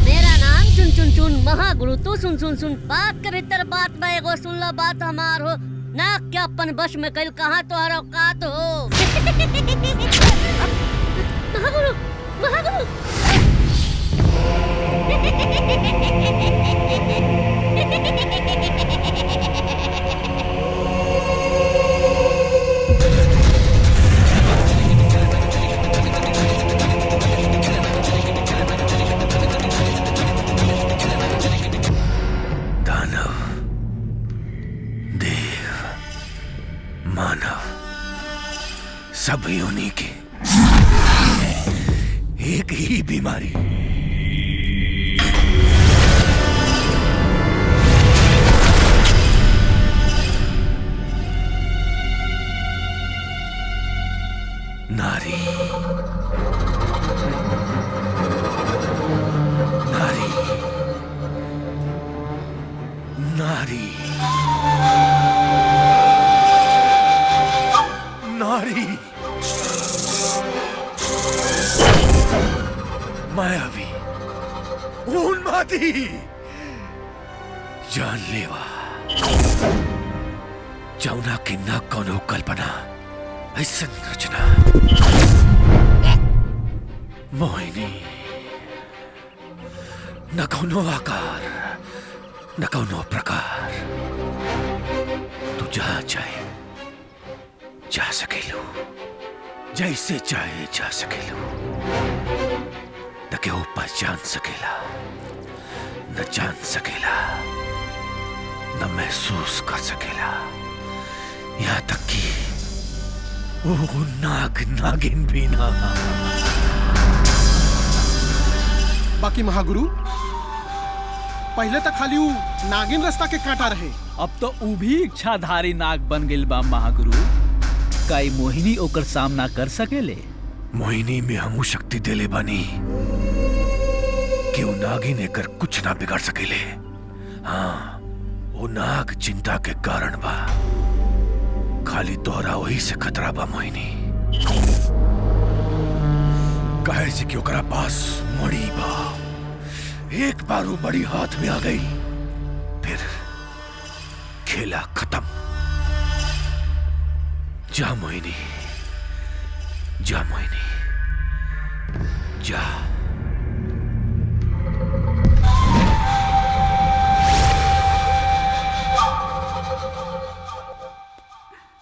मेरा नाम चुन चुन चुन महागुरु तू सुन सुन सुन। बात के भीतर बात में एगो सुन लो बात हमार हो ना, क्या अपन बश में कल कहाँ तुम्हारा औकात हो। महागुरु महागुरु
दानव, देव, मानव, सब योनि की एक ही बीमारी। नारी, नारी, नारी, नारी, मायावी, उन्मादी, जानलेवा, जौना की न कोनो कल्पना, ऐसन रचना, मोहिनी, न कोनो आकार, न कोनो प्रकार। तू जहां चाहे जा सकेलू, जैसे चाहे जा सकेलू। न के ऊपर जान सकेला, न जान सकेला, न महसूस कर सकेला, यहाँ तक कि वो नाग नागिन भी ना।
बाकी महागुरु, पहले तक खाली ऊ नागिन रास्ता के कांटा रहे,
अब तो ऊ भी इच्छाधारी नाग बन गेल बा महागुरु। काई मोहिनी ओकर सामना कर सकेले?
मोहिनी में हमू शक्ति देले बानी कि वो नागिन एकर कुछ ना बिगाड़ सकेले। हाँ, वो नाग चिंता के कारण बा, खाली तोहरा वही से खतरा बा मोहिनी। काहे से कि ओकरा पास मणि बा, एक बार वो मणि हाथ में आ गई फिर खेला खत्म। जा मोहिनी, जा मोहिनी, जा।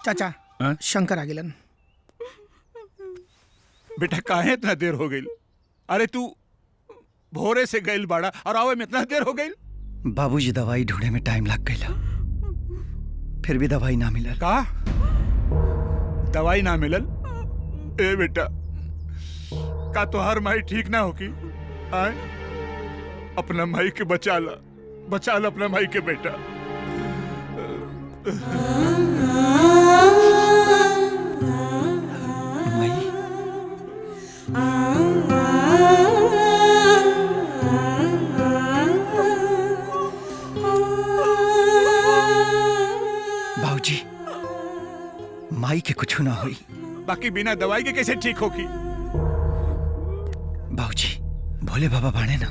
चाचा, शंकर आ गेलन।
बेटा काहे इतना देर हो गई? अरे तू भोरे से गइल बाड़ा और आवे में इतना देर हो गई?
बाबूजी दवाई ढूंढे में टाइम लग गई, फिर भी दवाई ना मिलल।
का दवाई ना मिलल? ए बेटा, का तोहार माई ठीक ना होगी? आए अपना माई के बचा ला अपना माई के बेटा।
बाबूजी माई के कुछ ना हुई।
बाकी बिना दवाई के कैसे ठीक होगी?
बाबूजी भोले बाबा बाणे ना,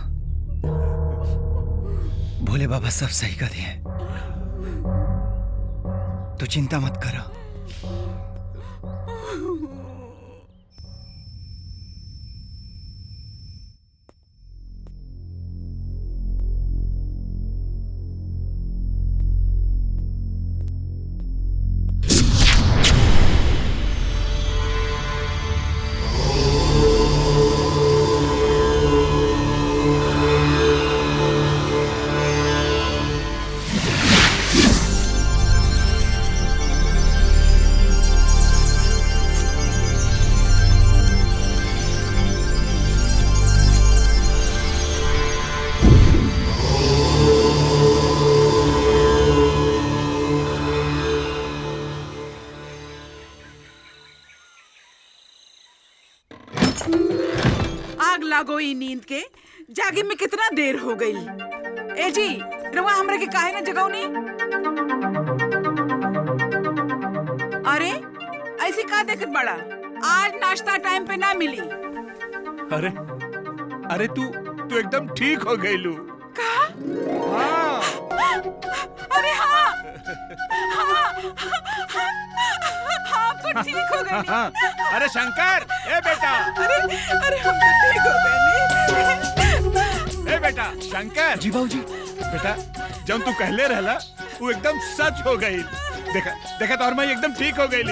भोले बाबा सब सही कर दिए। तू चिंता मत करा।
आग लागो ई नींद के, जागे में कितना देर हो गई। ए जी रवा हमरा के काहे ना जगाऊनी? अरे ऐसी का देखत बड़ा? आज नाश्ता टाइम पे ना मिली।
अरे अरे तू एकदम ठीक हो गई लू।
का? अरे हाँ तो ठीक हो गई।
अरे शंकर, ए बेटा।
अरे हम तो ठीक हो गए।
ए बेटा शंकर।
जी बाबूजी।
बेटा जब तू कहले रहला वो एकदम सच हो गई। देखा तो मैं एकदम ठीक हो गई।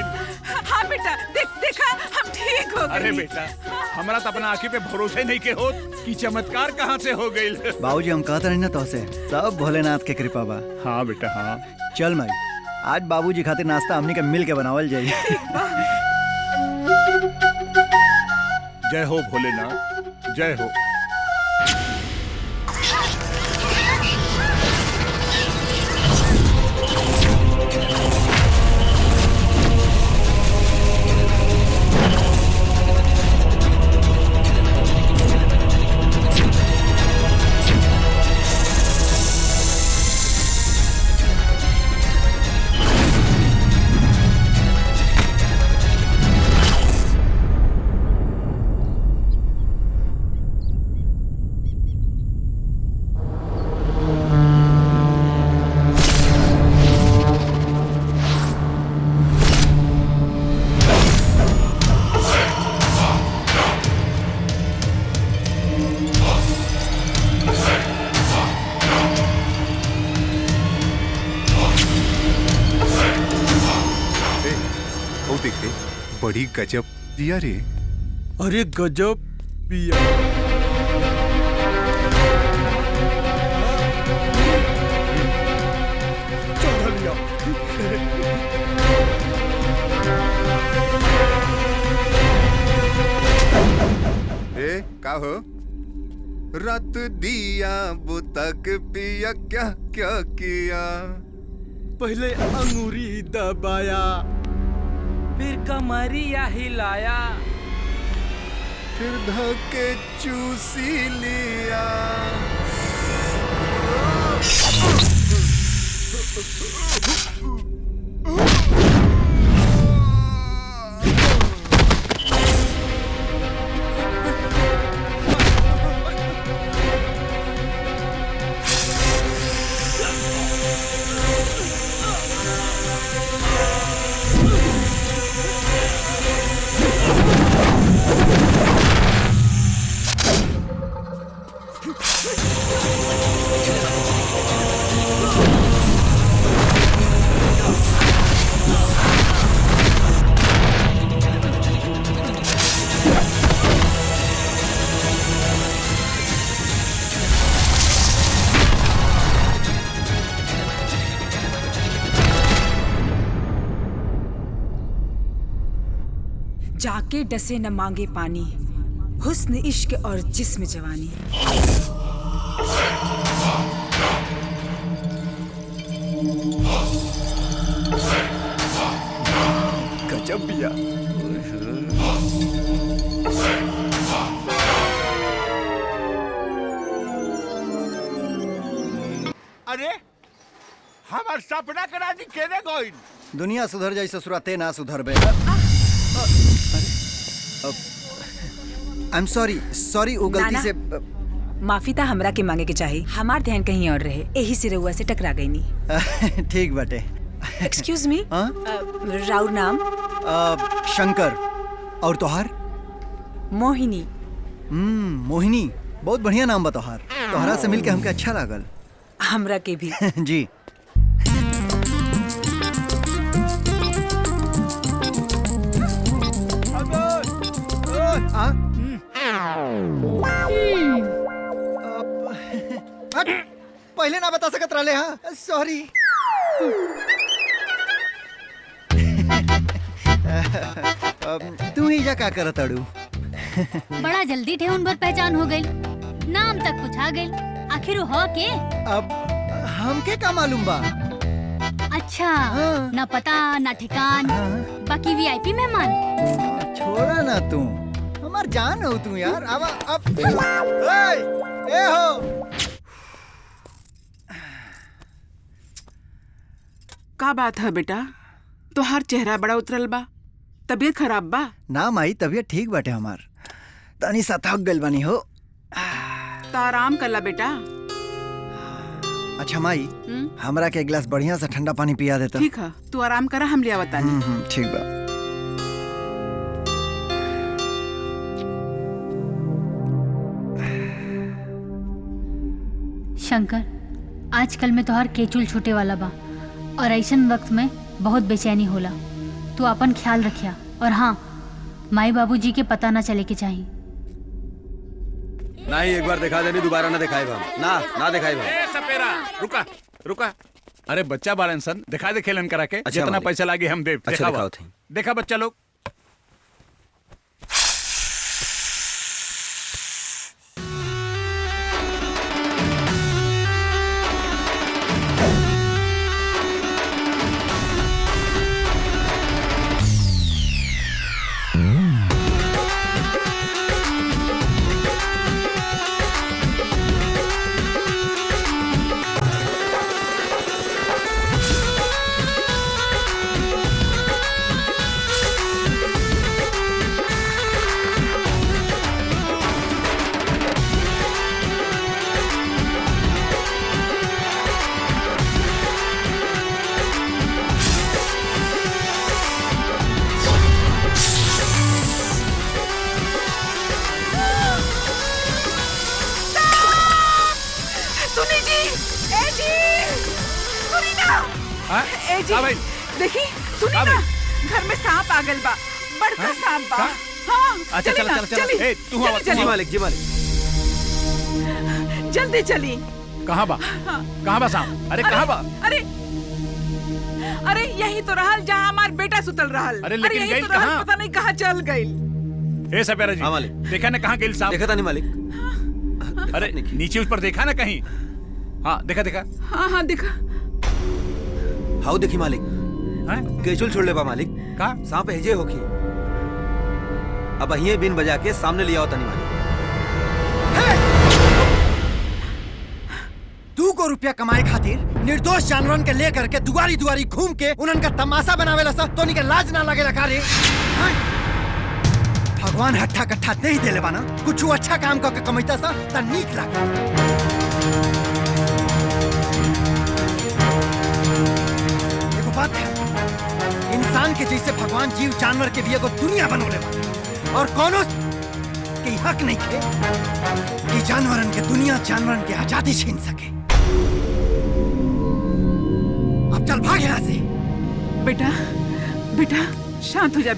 हाँ बेटा देखा हम ठीक हो गए।
अरे बेटा हमारा तो अपना आंखी पे भरोसे नहीं के हो कि चमत्कार कहाँ से हो गई।
बाबूजी हम कहते नहीं ना तो से सब भोलेनाथ के कृपा बा।
हाँ बेटा हाँ।
चल माई आज बाबूजी खातिर नाश्ता हमनी के मिल के बनावल जाई।
जय हो भोलेनाथ, जय हो।
बड़ी गजब दिया रे।
अरे गजब पिया।
ए का हो? रात दिया बुतक पिया क्या क्या किया?
पहले अंगूरी दबाया,
फिर कमरिया हिलाया,
फिर धके चूसी लिया।
आके डसे न मांगे पानी, हुस्न इश्क और जिस्म जवानी।
गजब बिया।
अरे हमार सपना के राजी केने गइल?
दुनिया सुधर जाई ससुरा ते ना सुधर बे। आई एम सॉरी वो गलती
नाना,
से
माफी ता हमरा के मांगे के चाही, हमार ध्यान कहीं और रहे, यही से रउआ से टकरा गई नी।
ठीक बटे।
एक्सक्यूज मी, राउर नाम?
शंकर। और तोहार?
मोहिनी।
मोहिनी, बहुत बढ़िया नाम बा तोहार। तोहरा से मिलके हमके अच्छा लागल।
हमरा के भी।
जी। पहले ना बता सकत रहले हा, सॉरी। तू ही जा का करत अड़ू?
बड़ा जल्दी ठेहुन भर पहचान हो गई, नाम तक पूछा गई, आखिर हो के?
अब हमके का मालूम बा?
अच्छा, ना पता ना ठिकान, बाकी वीआईपी मेहमान।
छोड़ा ना तू, हमार जान हो तू यार। अब ए हो।
का बात है बेटा, तोहार चेहरा बड़ा उतरल बा, तबीयत खराब बा?
ना माई, तबीयत ठीक बाटे हमार, तनी सा थक गइल बानी हो।
तो आराम करला बेटा।
अच्छा माई, हमरा के एक गिलास बढ़िया सा ठंडा पानी पिया देता।
ठीक है, तू आराम करा, हम ले आवता नहीं।
ठीक बा।
शंकर, आजकल में तोहार केचुल छूटे वाला बा और ऐसन वक्त में बहुत बेचैनी होला। तू अपन ख्याल रखिया, और हाँ, माई बाबूजी के पता ना चले के चाहिए।
नहीं, एक बार दिखा देनी, दोबारा ना दिखाए हम। ना दिखाए हम।
ए सपेरा, रुका। अरे बच्चा बालन सन, दिखा दे खेलन करा के।
अच्छा,
जितना पैसा लागे हम दे।
अच्छा, दिखाओ थे।
देखा बच्चा लोग।
ए जी, देखी, सुनी ना, घर में सांप आ गइल बा, बड़का सांप बा। हाँ,
अच्छा,
चली ना, चली।
ए, तू आवा,
चली,
जी मालिक।
जल्दी चली।
कहाँ बा? कहाँ बा सांप? अरे कहाँ बा?
अरे यही तो रहल जहाँ हमार बेटा सुतल रहल।
अरे लेकिन
यही
गइल
तो रहल,
कहाँ?
पता नहीं कहाँ चल गइल।
ए सपेरा जी, मालिक देखा ना कहाँ गइल सांप?
देखा था नहीं मालिक।
अरे नीचे उस पर देखा ना कहीं? हाँ, देखा।
हाँ, देखा।
हाउ देखी मालिक, केचुल छोड़ ले बा मालिक।
का
सांप हेजे होखी। अब अहिए बिन बजा के सामने लिया होता नहीं मालिक।
तू को रुपया कमाए खातिर निर्दोष जानवरन के लेकर के दुआरी घूम के उनन का तमाशा बनावेला सा, तो निके लाज ना लगेला का रे? भगवान हट्ठा कट्ठा नहीं देले बाना, कुछ अच्छा काम करके कमाईता सा त नीक लागे। बात है, इंसान के जैसे भगवान जीव जानवर के भी एगो दुनिया बनौले बा, और कोनो के हक नहीं खे कि जानवरन के दुनिया जानवरन के आजादी छीन सके। अब चल भाग यहाँ से।
बेटा शांत हो जा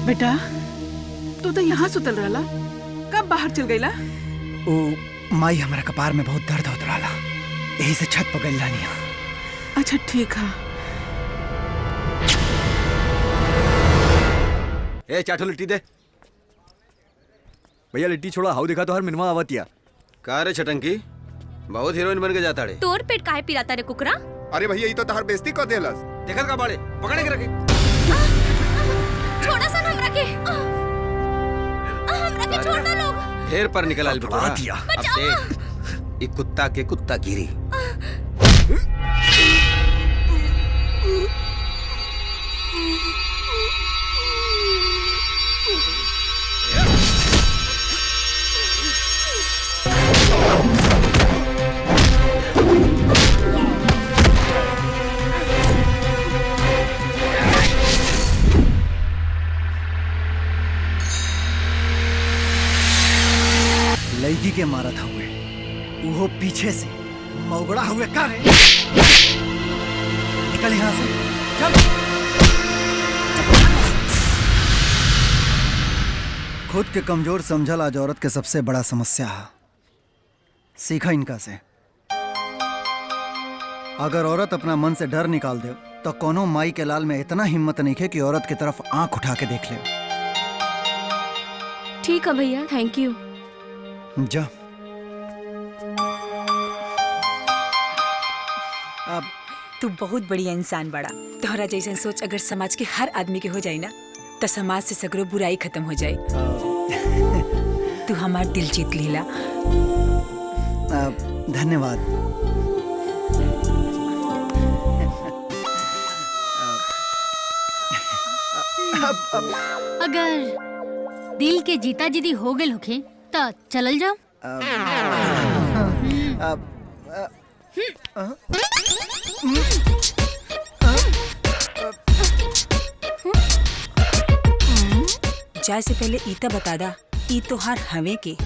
बेटा। तू तो यहाँ सुतल रहला, कब बाहर चल गईला?
ओ माई, हमारा कपार में बहुत दर्द होत रहला, यही से छत पर गइल रहनी।
अच्छा ठीक है।
ए चाटो लिट्टी दे। भैया लिट्टी छोड़ा, हाउ देखा तो हर मिनवा आवतिया।
का रे छटंकी, बहुत हीरोइन बन के जाता रे।
तोर पेट काहे पिराता रे कुकरा?
अरे भैया ये तो तहर बेइज्जती कर देलस।
देखल का बाड़े, पकड़े के रखे।
छोड़ा सन हमरा के छोड़ दो लोग।
ढेर पर निकल आइल बटुआ। अब देख, ई कुत्ता के कुत्ता गिरी।
लड़की के मारत हुए, वो पीछे से मौगड़ा हुए का रे? निकल यहाँ से, चल। खुद के कमजोर समझल आज औरत के सबसे बड़ा समस्या है। सीखा इनका से। अगर औरत अपना मन से डर निकाल दे तो कोनो माई के लाल में इतना हिम्मत नहीं है कि औरत की तरफ आंख उठा के देख ले।
ठीक है भैया, थैंक यू।
जा।
अब तू बहुत बढ़िया इंसान बड़ा। तोहरा जैसन सोच अगर समाज के हर आदमी के हो जाए ना तो समाज से सगरो बुराई खत्म हो जाए। तू हमार दिल जीत लेला।
धन्यवाद।
अगर दिल के जीता जीती हो गए होखे तो चलल जाओ।
जाए से पहले ईता बता दा, ई तो हार हवे के।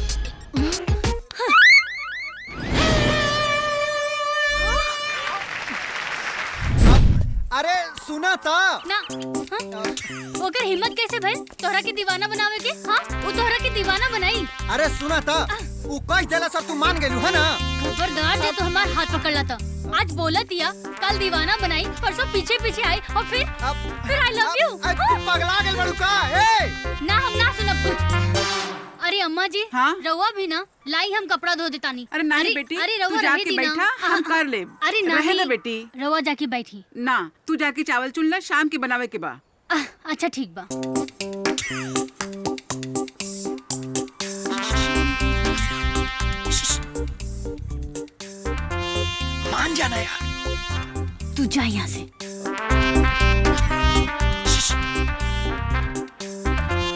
अरे सुना था
ना। ओकर हिम्मत कैसे भइल तोहरा के दीवाना बनावे के? हाँ, वो तोहरा के दीवाना बनाई।
अरे सुना था, वो कह देला सब तू मान गेलू है ना?
खबरदार जे तो हमार हाथ पकड़ ला था। आज बोला दिया, कल दीवाना बनाई, परसों पीछे पीछे आई और फिर आई लव यू।
तू पगला गेल बड़ू का?
ना हम ना सुनब कुछ। अरे अम्मा जी, हाँ? रउआ भी ना लाई हम कपड़ा धो देतानी।
अरे नहीं बेटी,
अरे
तू
रउआ
जाके
रहे
बैठा, हम कर ले।
अरे
रहे ना
नहीं
बेटी,
रउआ जाके बैठी
ना। तू जाके चावल चुन ला, शाम के बनावे के बा।
अच्छा ठीक बा।
मान जाना यार।
तू जा यहाँ से।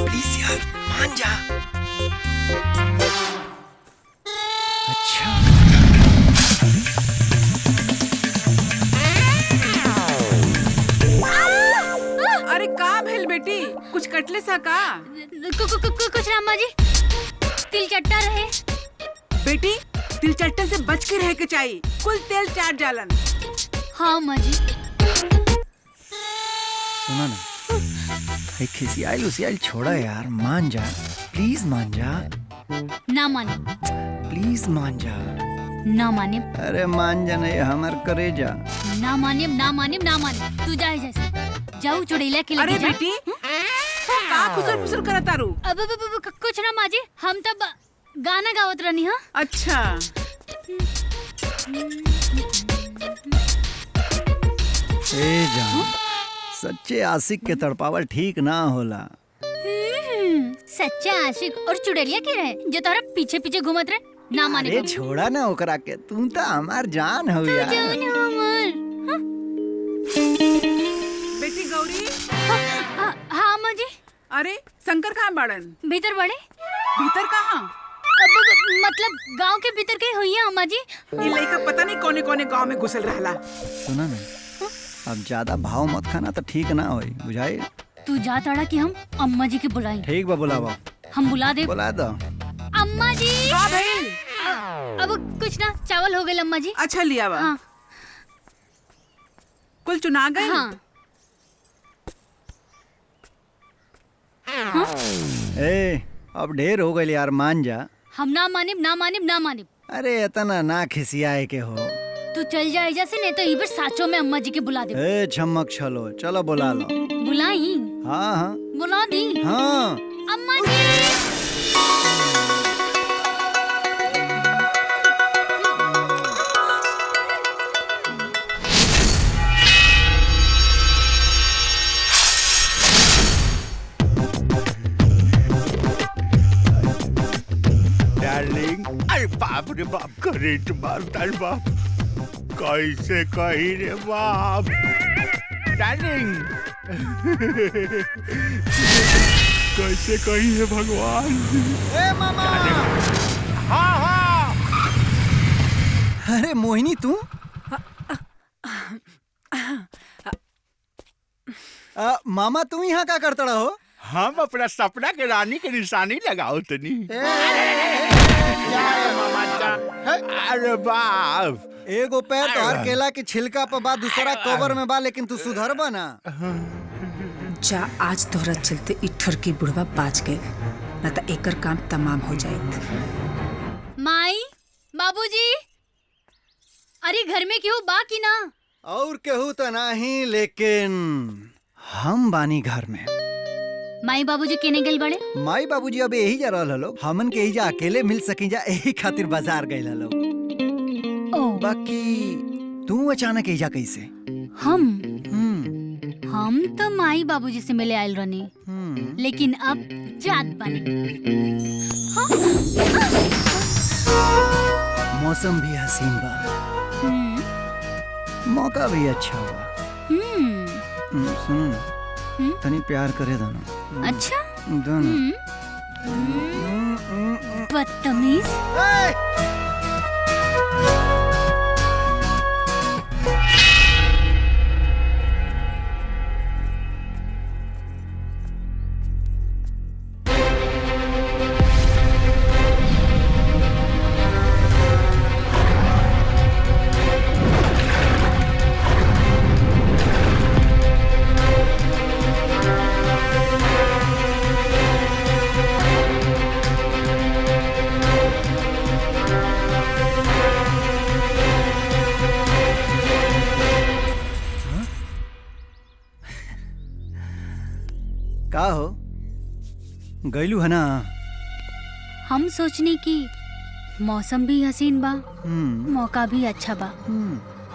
प्लीज यार मान जा। अच्छा।
अरे का भेल बेटी, कुछ कटले सा का?
कुछ ना अम्मा जी, तिल चट्टा रहे।
बेटी तिल चट्टन से बच के रह के चाहिए, कुल तेल चाट जालन।
हाँ अम्मा जी।
सुना ना, खिसियाल उसियाल छोड़ा यार, मान जा प्लीज, मान जा।
ना माने।
प्लीज मान जा।
ना माने।
अरे मान जा नहीं, हमार करे जा।
ना माने, ना माने, ना माने। तू जाए जैसे जाऊ चुड़ैला के लगे जा।
अरे बेटी का खुसर फुसर करत तारू?
अब कुछ ना माँ जी, हम तब गाना गावत रहनी। हाँ
अच्छा।
ए जान, सच्चे आशिक के तड़पावल ठीक ना होला।
सच्चा आशिक और चुड़ैलिया के रहे जो तोरा पीछे पीछे घूमत रहे। ना माने।
अरे छोड़ा ना ओकरा के, तू तो हमार जान हो यार।
जान हो हमार।
बेटी गौरी।
हाँ अम्मा जी।
अरे शंकर कहाँ बाड़न?
भीतर बड़े।
भीतर कहाँ?
मतलब गांव के भीतर के हुई है अम्मा जी।
ये लड़का पता नहीं कोने कोने गांव में घुसल रहला।
सुना ना, अब ज्यादा भाव मत खाना तो ठीक ना होई, बुझाई?
तू जा ताड़ा कि हम अम्मा जी के बुलाई।
ठीक बा, बुलावा।
हम बुला दे।
बुला दो।
अम्मा जी।
हाँ भाई।
अब कुछ ना, चावल हो गए अम्मा जी।
अच्छा लिया बा।
हाँ।
कुल चुना गए?
हाँ।
ए, अब ढेर हो गई यार, मान जा।
हम ना मानिब, ना मानिब, ना मानिब।
अरे इतना ना खिसियाए के हो।
तू चल जाए जैसे, नहीं तो इबर साचो में अम्मा जी के बुला दे।
ए छमक छलो, चलो बुला लो।
बुलाई?
हाँ हाँ
बुला दी।
हाँ
अम्मा जी।
डार्लिंग, अरे बाप रे बाप, करेंट मारता है बाप, कैसे कही रे बाप। डार्लिंग कैसे कही है भगवान।
ए मामा।
हाँ हाँ।
अरे मोहिनी तू मामा तू यहाँ क्या करता रहो?
हम अपना सपना के रानी के निशानी लगाओ तनी। अरे बाप,
एगो पैर तो हर केला की छिलका पर बा, दूसरा कवर में बा, लेकिन तू सुधर बना।
जा आज तोहरा चलते इठर की बुढ़वा बाज गए, न तो एकर काम तमाम हो जाए।
माई, बाबूजी, अरे घर में क्यों बाकी ना?
और केहू तो नहीं, लेकिन हम बानी घर में।
माई बाबूजी केने गेल बड़े?
माई बाबूजी अब यही जा रहल लोग, हमन के जा अकेले मिल सकी जा, यही खातिर बाजार गए लोग। बाकी तू अचानक एजा कैसे?
हम तो माई बाबूजी से मिले आयल रहनी, लेकिन अब जात बनी।
मौसम भी हसीन बा, मौका भी अच्छा हुआ। सुनो ना, तनी प्यार करे दोनों।
अच्छा
दोनों
बदतमीज।
का हो गईलू है ना?
हम सोचने की मौसम भी हसीन बा, मौका भी अच्छा बा,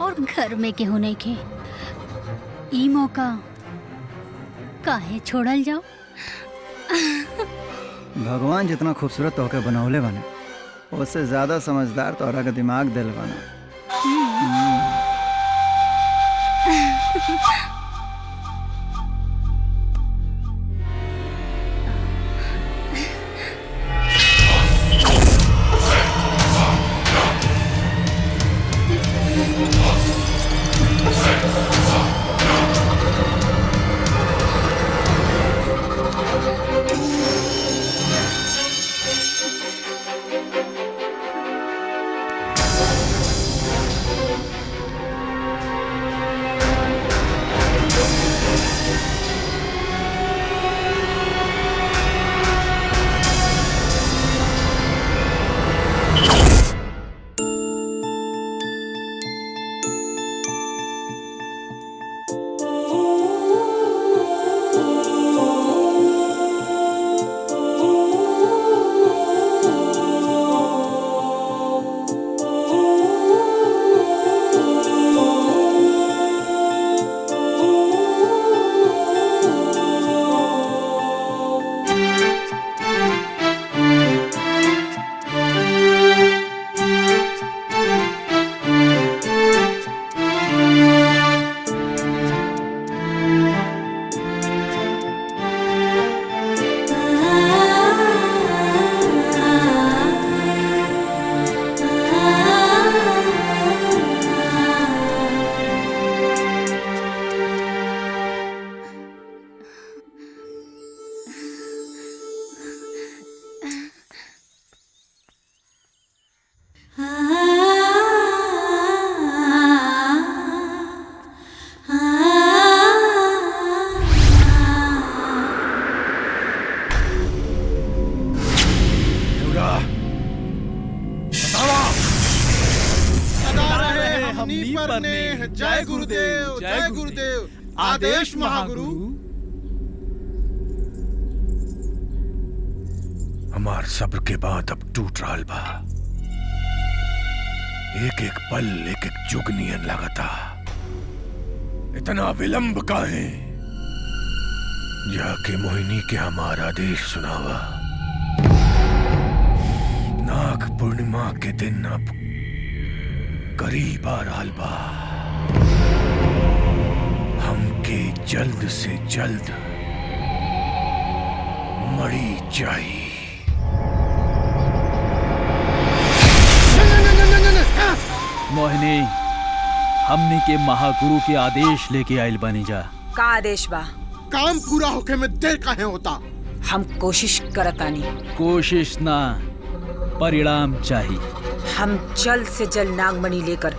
और घर में केहू नहीं के, ई मौका काहे छोड़ल जाओ?
भगवान जितना खूबसूरत होके बनौले बने, उससे ज्यादा समझदार तोहरा का दिमाग दिल बना।
जय गुरुदेव, जय गुरुदेव। आदेश महागुरु।
हमार सब्र के बाद अब टूट रहा बा। एक एक पल एक एक जुग नियन लगता। इतना विलंब काहे? जाके मोहिनी के हमारा आदेश सुनावा। नाग पूर्णिमा के दिन अब करीब आ रहा बा। हमके जल्द से जल्द मड़ी चाहिए।
मोहिनी, हमनी के महागुरु के आदेश लेके आइल बनी जा।
का आदेश बा?
काम पूरा होके में देर काहे होता?
हम कोशिश करतानी।
कोशिश ना, परिणाम चाहिए।
हम जल्द से जल्द नागमणि लेकर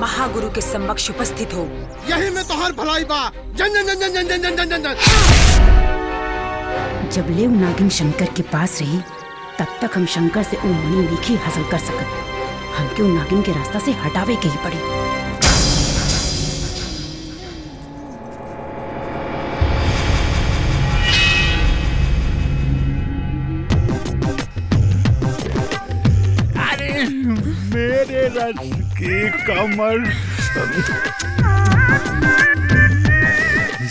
महागुरु के समक्ष उपस्थित हो।
यही में तो हर भलाई बा। जन जन जन जन जन जन जन जन।
जब ले नागिन शंकर के पास रही तब तक हम शंकर से वो मणि नहीं हासिल कर सकत। हमके उन नागिन के रास्ता से हटावे के ही पड़ी।
अरे मेरे रस की कमर।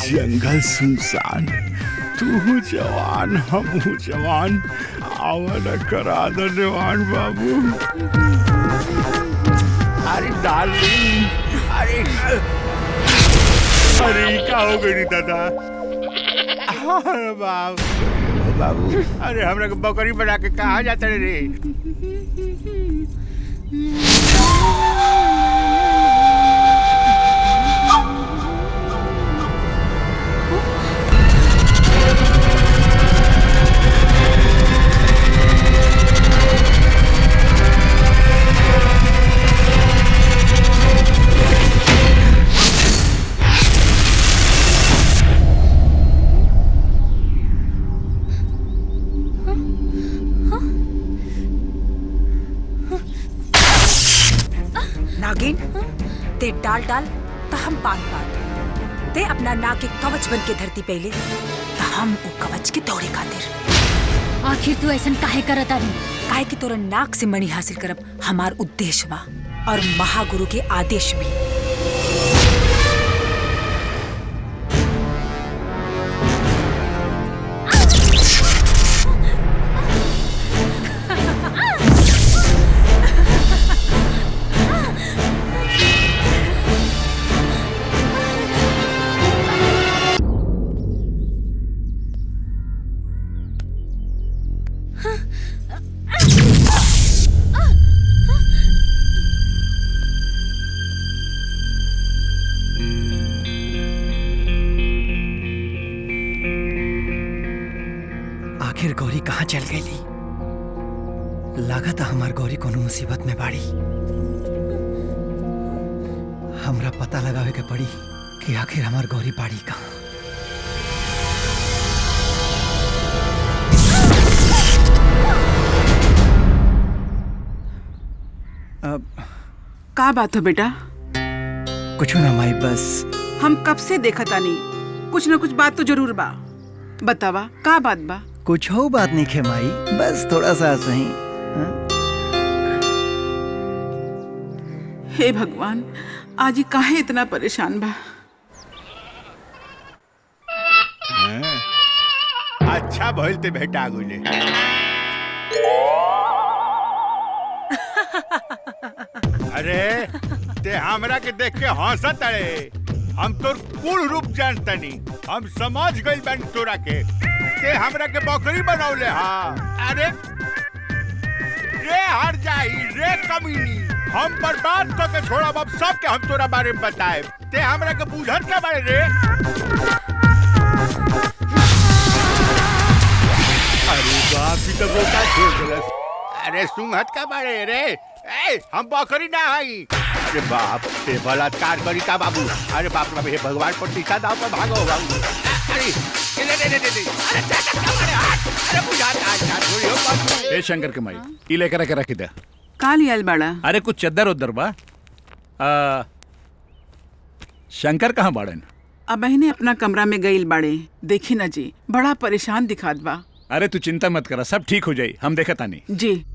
जंगल सुनसान, तू जवान हम जवान, आवाज करा दो जवान बाबू। अरे डार्लिंग, अरे क्या हो गई दादा? अरे बाबू, अरे हमरा के बकरी बना के कहाँ जाता रे?
नागिन, ते डाल डाल तो हम पान ते अपना नाग के कवच बन के धरती पहले तो हम वो कवच के दौड़े खातिर।
आखिर तू ऐसा काहे करत आनी?
काहे कि तोरा नाग से मणि हासिल करब हमार उद्देश्य बा और महागुरु के आदेश भी।
आखिर गौरी कहाँ चल गई? लागत हमार गौरी कोनो मुसीबत में बाड़ी। हमरा पता लगावे के पड़ी कि आखिर हमार गौरी बाड़ी कहाँ। अब
का बात हो बेटा?
कुछ ना माई, बस
हम कब से देखा तानी, कुछ न कुछ बात तो जरूर बा। बतावा का बात बा?
कुछ हो बात नहीं खे माई, बस थोड़ा सा सही।
हे भगवान, आज ही काहे इतना परेशान बा?
अच्छा भइल ते भेटा गुले। अरे ते हमरा के देख के हंसत अरे। हम तोर कुल रूप जानतनी, हम समझ गइल बानी तोरा के। ते हमरा के बकरी बनौले हा। अरे रे हर जाई रे कमीनी, हम बर्बाद तो के छोड़ब अब सब के हम तोरा बारे में बताए। ते हमरा के बुझत के बारे रे। अरे बाप ही तो गोटा छोड़ देलस। अरे सुंघत का बारे रे। ए हम बकरी ना हई। अरे बाप से बलात्कार करी का बाबू। अरे बाप रे भगवान पर टीका दाव पर भागो बाबू। अरे अरे बुझाता।
ए शंकर के माई, ई लेकर के रख दे।
का लियल बाड़ा?
अरे कुछ चद्दर उद्दर बा। शंकर कहाँ बाड़न?
अब बहने अपना कमरा में गईल बाड़े। देखी ना जी, बड़ा परेशान दिखात बा।
अरे तू चिंता मत करा, सब ठीक हो जाई, हम देखा तानी।
जी।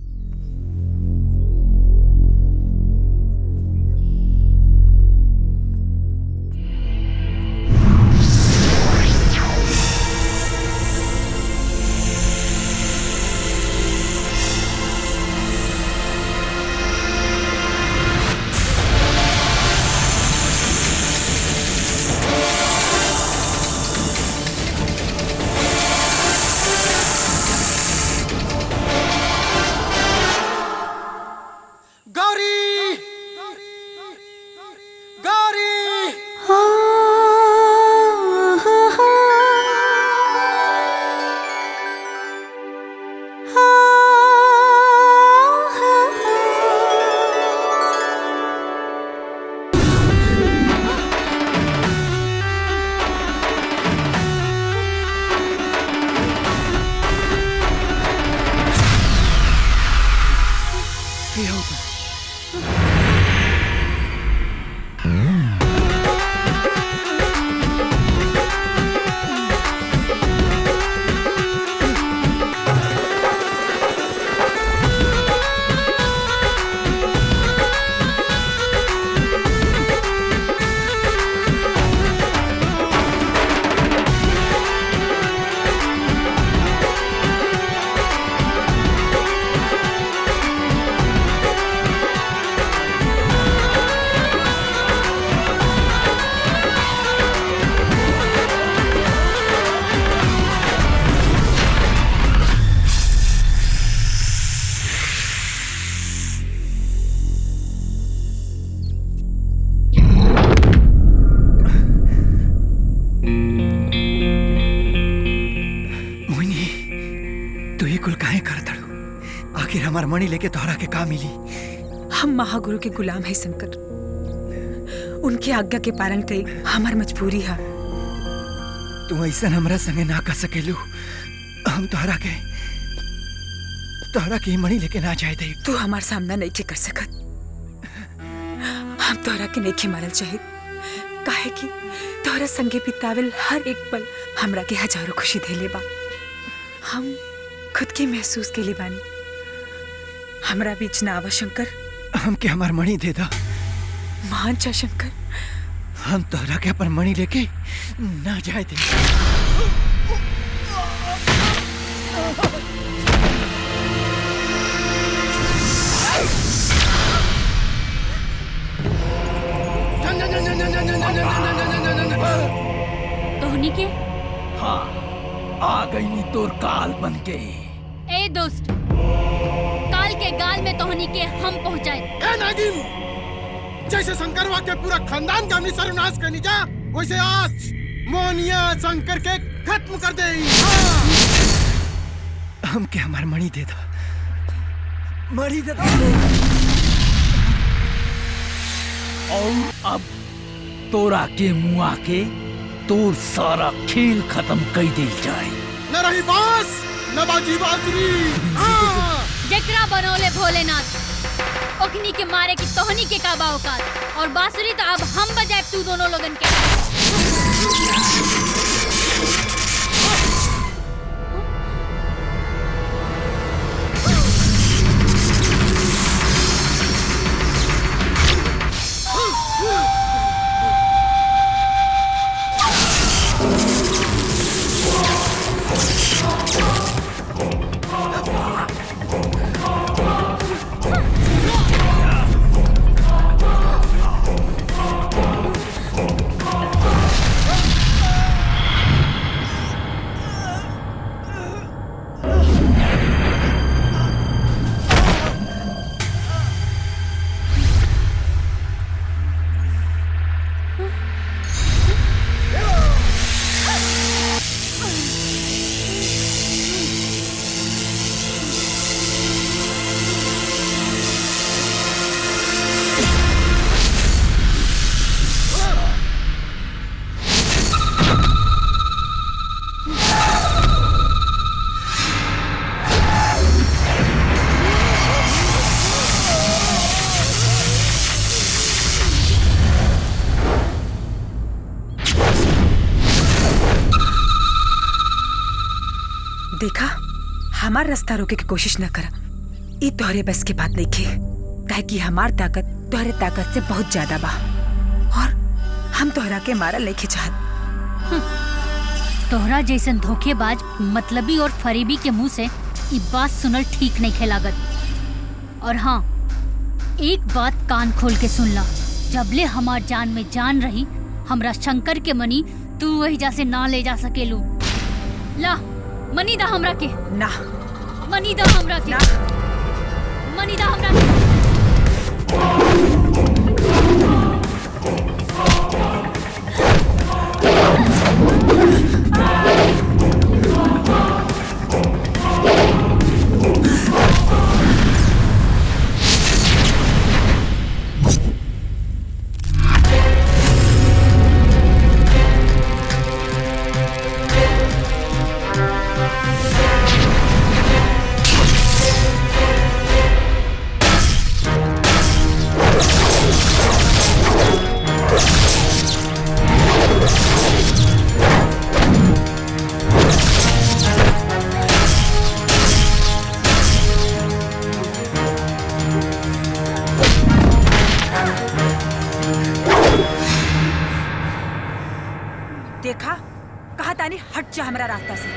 हमार मणि लेके तोहरा के का मिली?
हम महागुरु के गुलाम है शंकर, उनके आज्ञा के पालन कई हमार मजबूरी है।
तू ऐसा हमरा संगे ना कर सकेलू। हम तोहरा के मणि लेके ना जाए दे।
तू हमार सामना नहीं के कर सकत। हम तोहरा के नहीं मारल चाहे, काहे कि तोहरा संगे बितावेल हर एक पल हमरा के हजारों खुशी देले बा। हम खुद के महसूस के लिए बानी। हमरा बीच ना आवा शंकर।
हमके हमार मणि दे दा।
मान जा शंकर।
हम तोहरा के अपन मणि लेके ना जाए दे।
तोहनी के?
हाँ, आ गई तोर काल बन के।
ए दोस्त, काल के गाल में तोहनी के हम पहुंचाए।
ए नागिन, जैसे शंकरवा के पूरा खानदान का सर्वनाश करनी जा, वैसे आज मोनिया शंकर के खत्म कर दे।
हमके हमार मणि दे दो। मणि दे दो।
और अब तोरा के मुआ के तोर सारा खेल खत्म कर दे जाए।
न रही बांस न बाजी बांसुरी।
जेकरा बनौले भोलेनाथ, ओखनी के मारे की तोहनी के काबा औकात। और बांसुरी तो अब हम बजाए तू दोनों लोगन के।
देखा हमार रास्ता रोके की कोशिश न कर। ये तोहरे बस की बात नहीं खे, काहे कि हमार ताकत तोहरे ताकत से बहुत ज्यादा बा और हम तोहरा के मारल नहीं चाहत।
तोहरा जैसन धोखेबाज, मतलबी और फरेबी के मुंह से ये बात सुनल ठीक नहीं खेलागत। और हाँ, एक बात कान खोल के सुन ला, जबले हमार जान में जान रही हमरा शंकर के मनी तू वही जा से ना ले जा सकेलू। ला मनी दा हमरा के।
ना
मनी दा हमरा के। मनी दा हमरा के।
देखा, कहा तानी हट जा हमारा रास्ता से।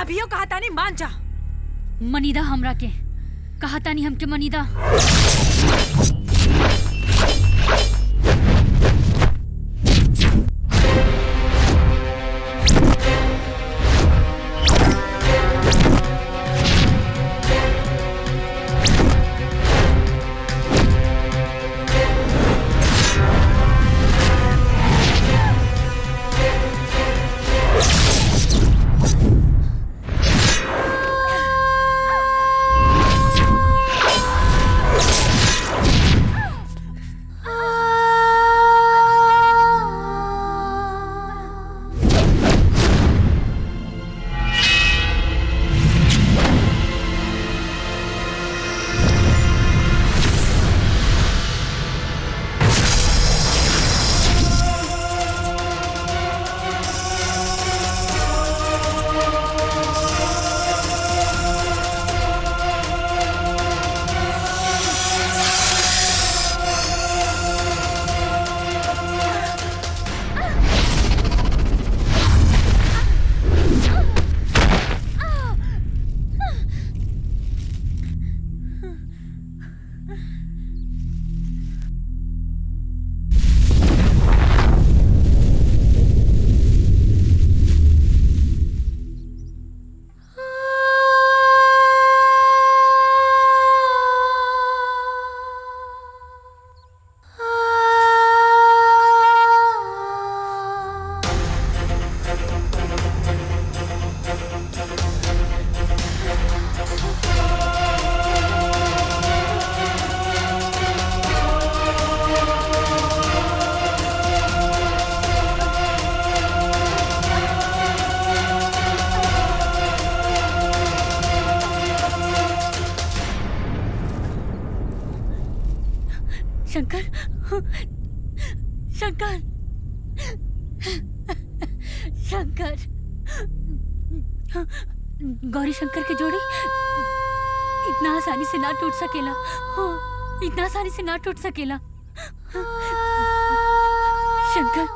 अभियो कहा तानी मान जा।
मनीदा हमरा के कहा तानी हमके मनीदा। शंकर, शंकर, शंकर, गौरी शंकर की जोड़ी इतना आसानी से ना टूट सकेला। इतना आसानी से ना टूट सकेला। शंकर,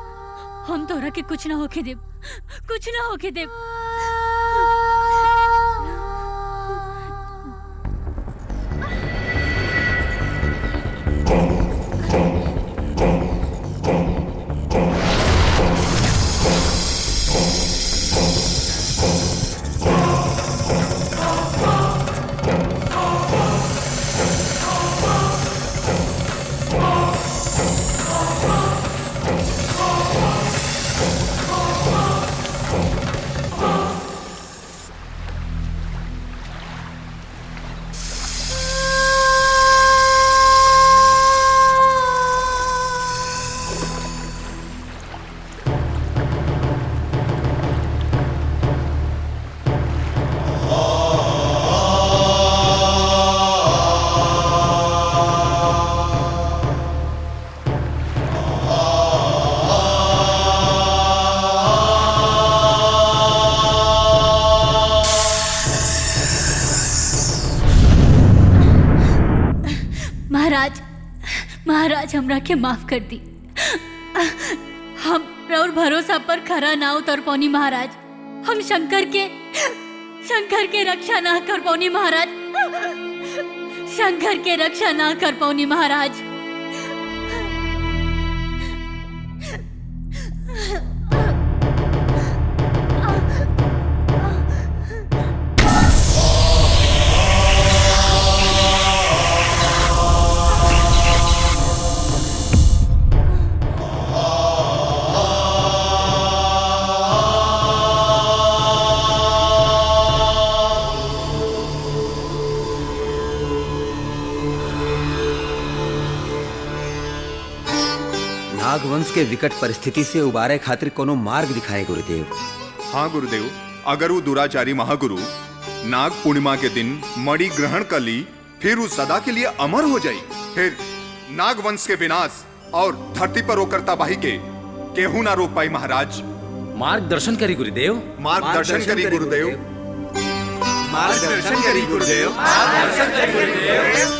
हम तोरा के कुछ ना होके देब, कुछ ना होके देब। महाराज हमरा के माफ कर दी। हम और भरोसा पर खरा ना उतर पौनी महाराज। हम शंकर के रक्षा ना कर पौनी महाराज। शंकर के रक्षा ना कर पौनी महाराज।
नागवंश के विकट परिस्थिति से उबारे खातिर कोनो मार्ग दिखाए गुरुदेव।
हाँ गुरुदेव, अगर वो दुराचारी महागुरु नाग पूर्णिमा के दिन मणि ग्रहण कर ली, फिर वो सदा के लिए अमर हो जाई, फिर नागवंश के विनाश और धरती पर होकर तबाही के केहू ना रोक पाई महाराज।
मार्गदर्शन करी गुरुदेव।
मार्गदर्शन करी गुरुदेव।
मार्गदर्शन करी गुरुदेव। मार्गदर्शन करी गुरुदेव।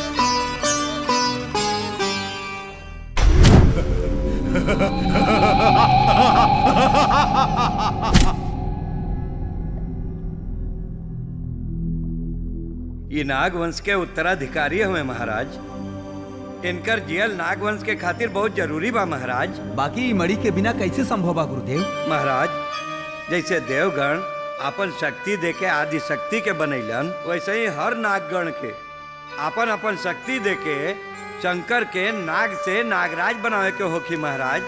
ये नागवंश के उत्तराधिकारी हमें महाराज। इनकर जियल नागवंश के खातिर बहुत जरूरी बा महाराज।
बाकी मणि के बिना कैसे संभव बा गुरुदेव?
महाराज, जैसे देवगण अपन शक्ति देके आदि शक्ति के बनैलन, वैसे ही हर नागगण के अपन अपन शक्ति देके शंकर के नाग से नागराज बनावे के होखी महाराज।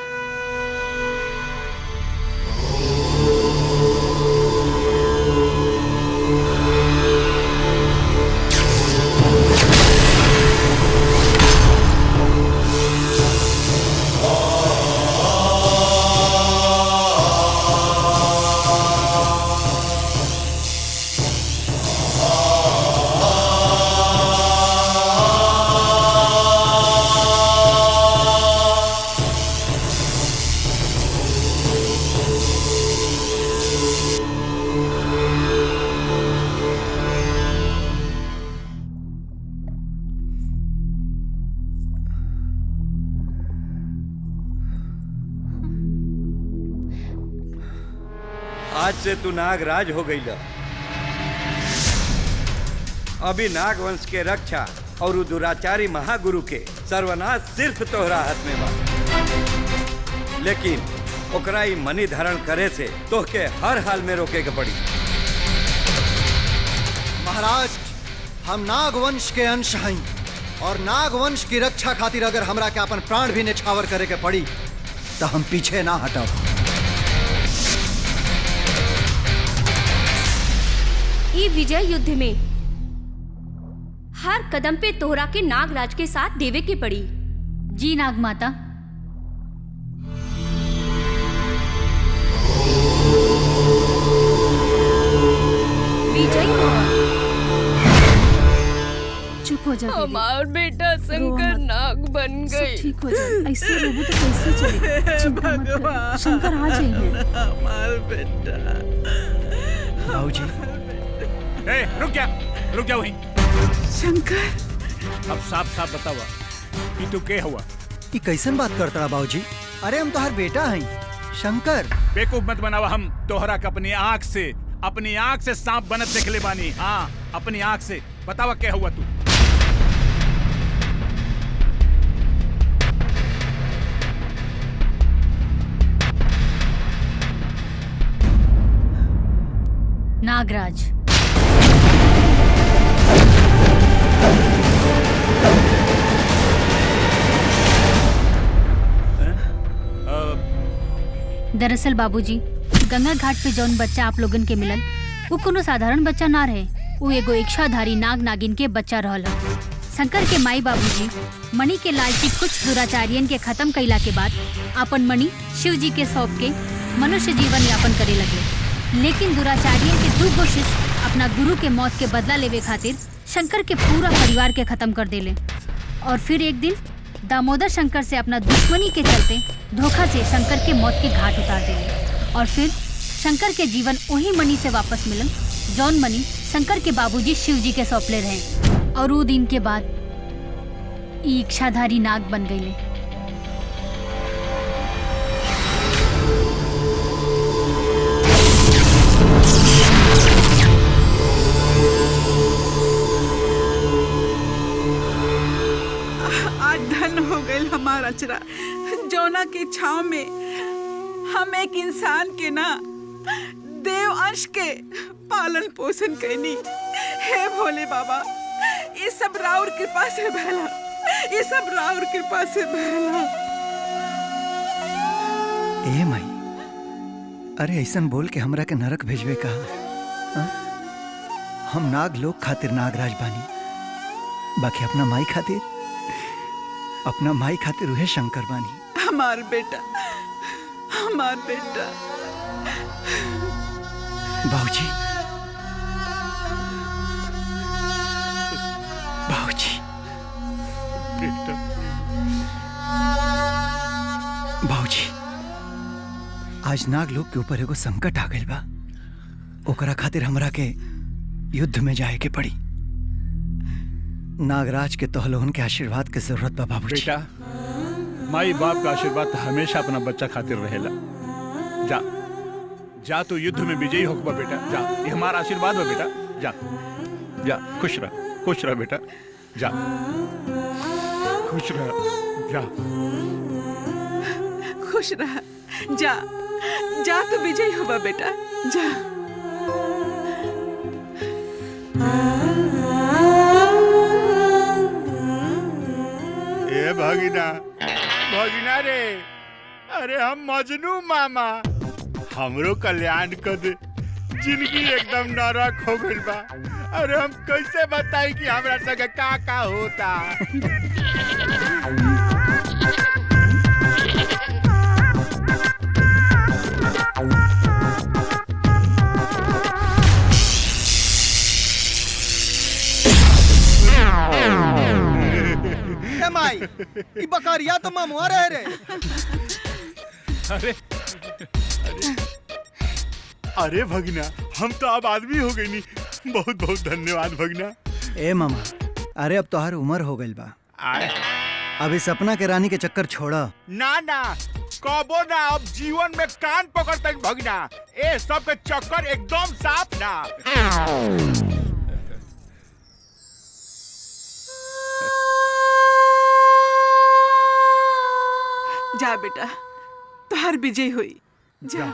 आज से तू नागराज हो गई। अभी नागवंश के रक्षा और दुराचारी महागुरु के सर्वनाश सिर्फ तोहरा हाथ में बा, लेकिन ओकरा ई मणि धारण करे से तोहके हर हाल में रोके के पड़ी।
महाराज, हम नागवंश के अंश हैं और नागवंश की रक्षा खातिर अगर हमरा के अपन प्राण भी निछावर करे के पड़ी तो हम पीछे ना हटब।
ई विजय युद्ध में हर कदम पे तोहरा के नागराज के साथ देवे के पड़ी।
जी नाग माता।
विजय
चुप हो जा।
हमार बेटा शंकर नाग बन गई।
ठीक हो जा, ऐसे रोबो तो कैसे चलेगा? चिंता मत कर, शंकर आ जाएंगे।
हमार बेटा।
बाबूजी, रुक जा वहीं।
शंकर,
अब साफ साफ बतावा कि तू के हुआ?
ये कैसन बात करता बाबूजी? अरे हम तोहर बेटा हैं शंकर।
बेवकूफ मत बनावा। हम तोहरा का अपनी आँख से सांप बनत देखले बानी। हाँ, अपनी आँख से। बतावा क्या हुआ तू?
नागराज, दरअसल बाबूजी, गंगा घाट पे जौन बच्चा आप लोगन के मिलल वो कोनो साधारण बच्चा ना रहे। वो एगो इच्छाधारी नाग नागिन के बच्चा रहल। शंकर के माई बाबूजी मणि के लालची कुछ दुराचारियन के खत्म कैला के बाद अपन मणि शिव जी के सौंप के मनुष्य जीवन यापन करे लगे। लेकिन दुराचारियन के दू गो शिष्य अपना गुरु के मौत के बदला लेवे खातिर शंकर के पूरा परिवार के खत्म कर देले। और फिर एक दिन दामोदर शंकर से अपना दुश्मनी के चलते धोखा से शंकर के मौत के घाट उतार देले। और फिर शंकर के जीवन वही मणि से वापस मिलन जौन मणि शंकर के बाबूजी शिव जी के सौंपले रहे। और वो दिन के बाद ई इच्छाधारी नाग बन गईले।
आज धन हो गई हमारा अचरा, जौना की छाव में हम एक इंसान के ना देव अंश के पालन पोषण कैनी। हे भोले बाबा, ये सब राउर कृपा से भला, ये सब राउर कृपा से भला।
ए माई, अरे ऐसन बोल के हमरा के नरक भेजवे कहा? हम नाग लोग खातिर नागराज बानी, बाकी अपना माई खातिर, अपना माई खातिर उहे शंकर बानी।
हमार बेटा, हमार बेटा।
बाबूजी, बाबूजी,
बेटा।
बाबूजी, आज नाग लोग के ऊपर एगो संकट आ गइल बा। ओकरा खातिर हमरा के युद्ध में जाए के पड़ी। नागराज के तोहलोहन के आशीर्वाद के जरूरत बा बाबूजी।
बेटा, माई बाप का आशीर्वाद हमेशा अपना बच्चा खातिर रहेला। जा जा, तू युद्ध में विजयी होगा बेटा। जा, ये हमारा आशीर्वाद बा बेटा। जा जा, खुश रह बेटा। जा, खुश रह। जा,
खुश रह। जा जा, तो विजय होगा बेटा। जा।
ए भगिना, भगिना रे, अरे हम मजनू मामा, हमरो कल्याण कर दे। जिंदगी एकदम नरक हो गइल बा। अरे हम कैसे बताई कि हमरा संगे का होता।
ए माई, ई बकरिया तो ममुआ रहे रे।
अरे
अरे भगना, हम तो अब आदमी हो गई नी। बहुत बहुत धन्यवाद भगना।
ए मामा, अरे अब तोहार उम्र हो गइल बा। अब इस सपना के रानी के चक्कर छोड़ा।
ना ना, कबो ना। अब जीवन में कान पकड़ते भगना। ए सब के चक्कर एकदम साफ ना।
जा बेटा, तोहार विजय हुई। जा।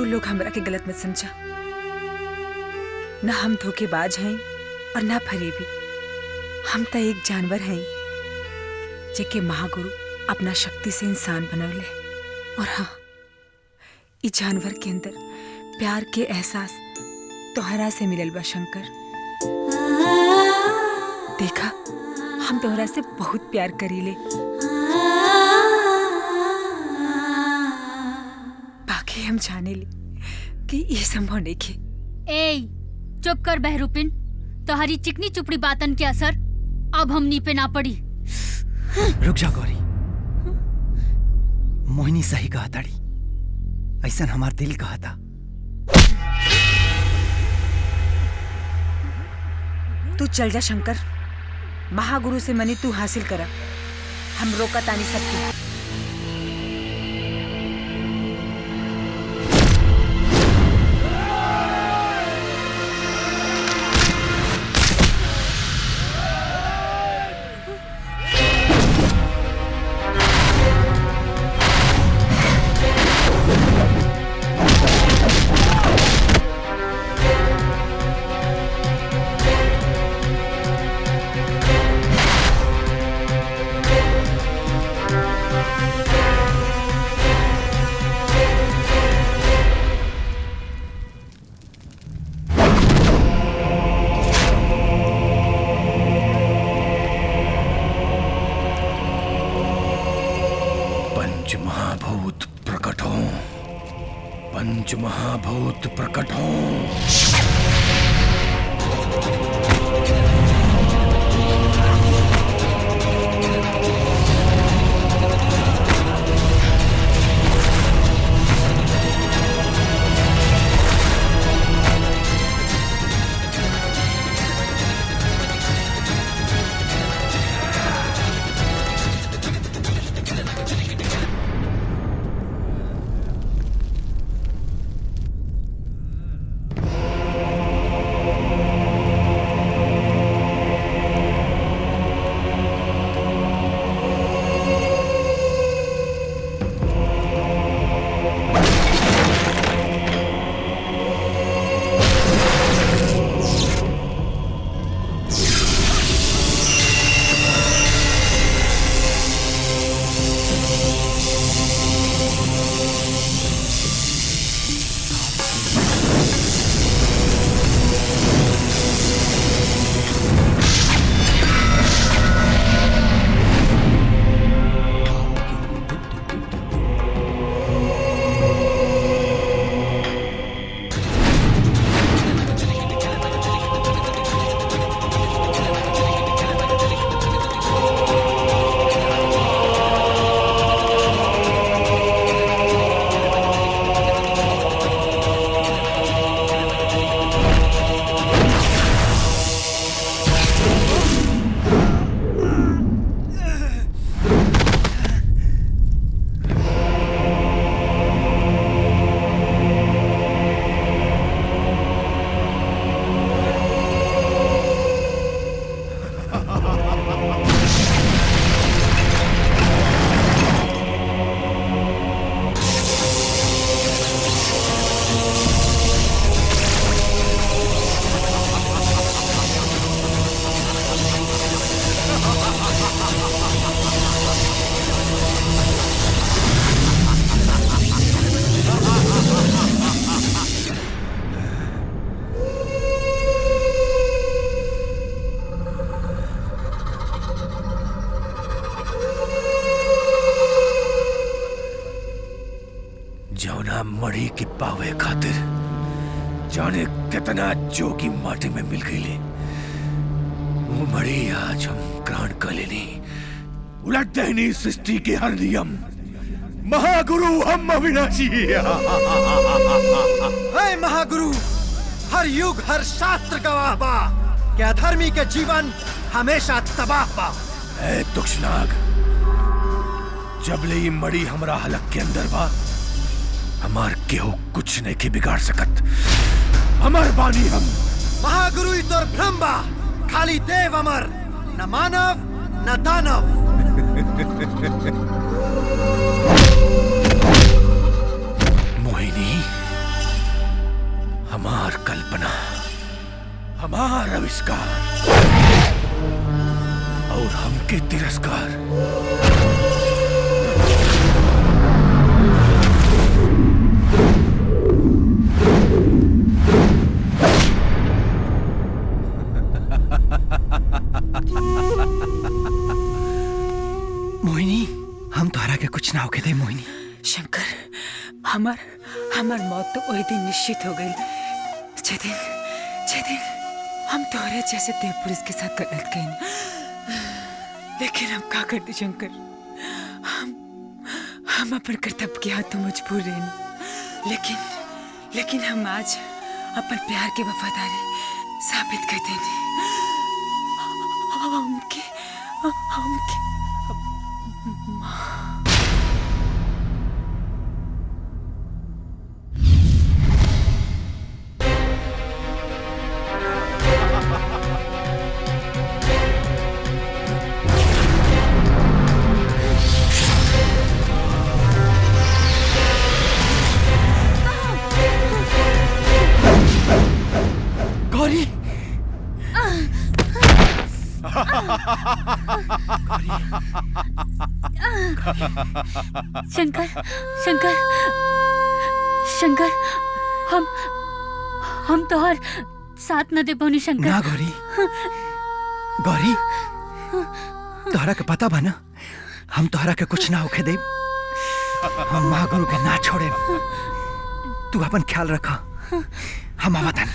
तू लोग हमरा के गलत मत समझा। ना हम धोखेबाज हैं और ना फरेबी। हम तो एक जानवर हैं जेके महागुरु अपना शक्ति से इंसान बनवले। और हाँ, इस जानवर के अंदर प्यार के एहसास तोहरा से मिलल बा शंकर। देखा, हम तोहरा से बहुत प्यार करीले। बाकी हम जाने ले कि ये संभव नहीं खे।
ए चुप कर बहरूपिन, तोहरी चिकनी चुपड़ी बातन के असर अब हमनी पे ना पड़ी।
रुक जा गौरी, मोहिनी सही कहा ताड़ी, ऐसा हमार दिल कहा था।
तू चल जा शंकर, महागुरु से मनी तू हासिल करा, हम रोका तानी सकते।
महाभूत प्रकट हों। मड़ी की पावे खातिर जाने कितना जोगी माटी में मिल गई ले। वो मड़ी आज हम ग्रहण कर लेनी, उलट देनी सृष्टि के हर नियम। महागुरु हम अविनाशी।
हे महागुरु, हर युग हर शास्त्र गवाह बा कि अधर्मी के जीवन हमेशा तबाह बा।
ए तुक्षनाग, जब ले मड़ी हमरा हलक के अंदर बा, हमार केहू कुछ नहीं के बिगाड़ सकत। अमर बानी हम।
महागुरु तोर भ्रम बा, खाली देव अमर, न मानव न दानव।
मोहिनी, हमार कल्पना, हमार आविष्कार और हमके तिरस्कार।
मोहिनी, हम तोहरा के कुछ ना होके दे मोहिनी।
शंकर, हमार मौत तो वही दिन निश्चित हो गई जे दिन हम तोहरे जैसे देव पुरुष के साथ गलत कहीं। लेकिन हम का करते शंकर, हम अपन कर्तव्य के हाथों मजबूर रहने। लेकिन हम आज अपन प्यार की वफादारी साबित कर देनी। हमके
गौरी,
शंकर शंकर शंकर, हम तोहर साथ न दे पौनी शंकर।
ना गौरी, गौरी, तोहरा के पता बा ना, हम तोहरा के कुछ ना होके दे। हम महागुरु के ना छोड़े। तू अपन ख्याल रखा, हम आवत हन।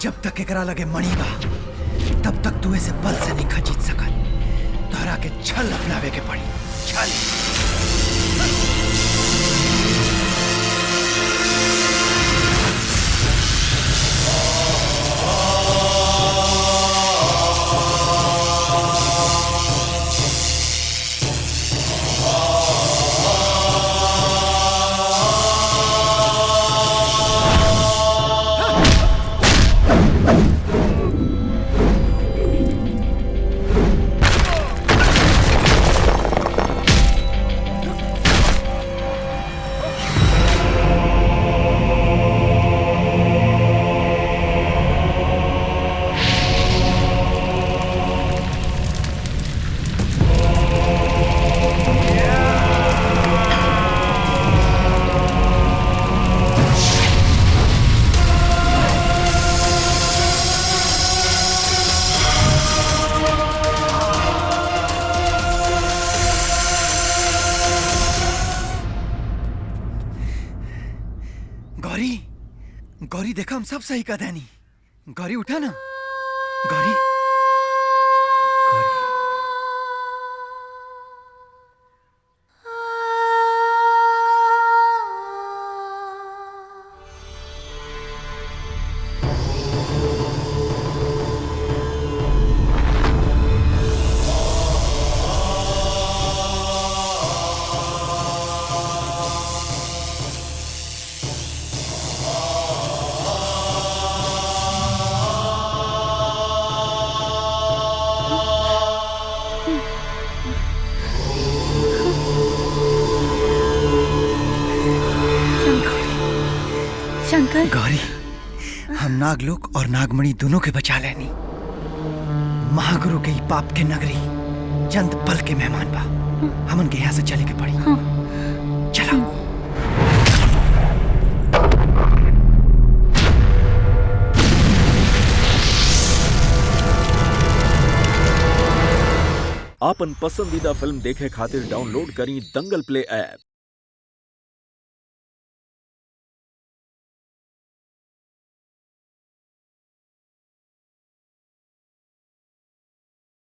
जब तक एकरा लगे मणि बा तब तक तू ऐसे बल से नहीं खजीत सकत। तोहरा के छल अपनावे के पड़ी। छल। गौरी देखा हम सब सही कह देनी। गौरी उठा ना। गौरी
शंकर।
गौरी, हम नागलोक और नागमणि दोनों के बचा लेनी। महागुरु के ही पाप के नगरी चंद पल के मेहमान बा। हमन के यहाँ से चले के पड़ी। चलो।
आपन पसंदीदा फिल्म देखे खातिर डाउनलोड करी दंगल प्ले ऐप।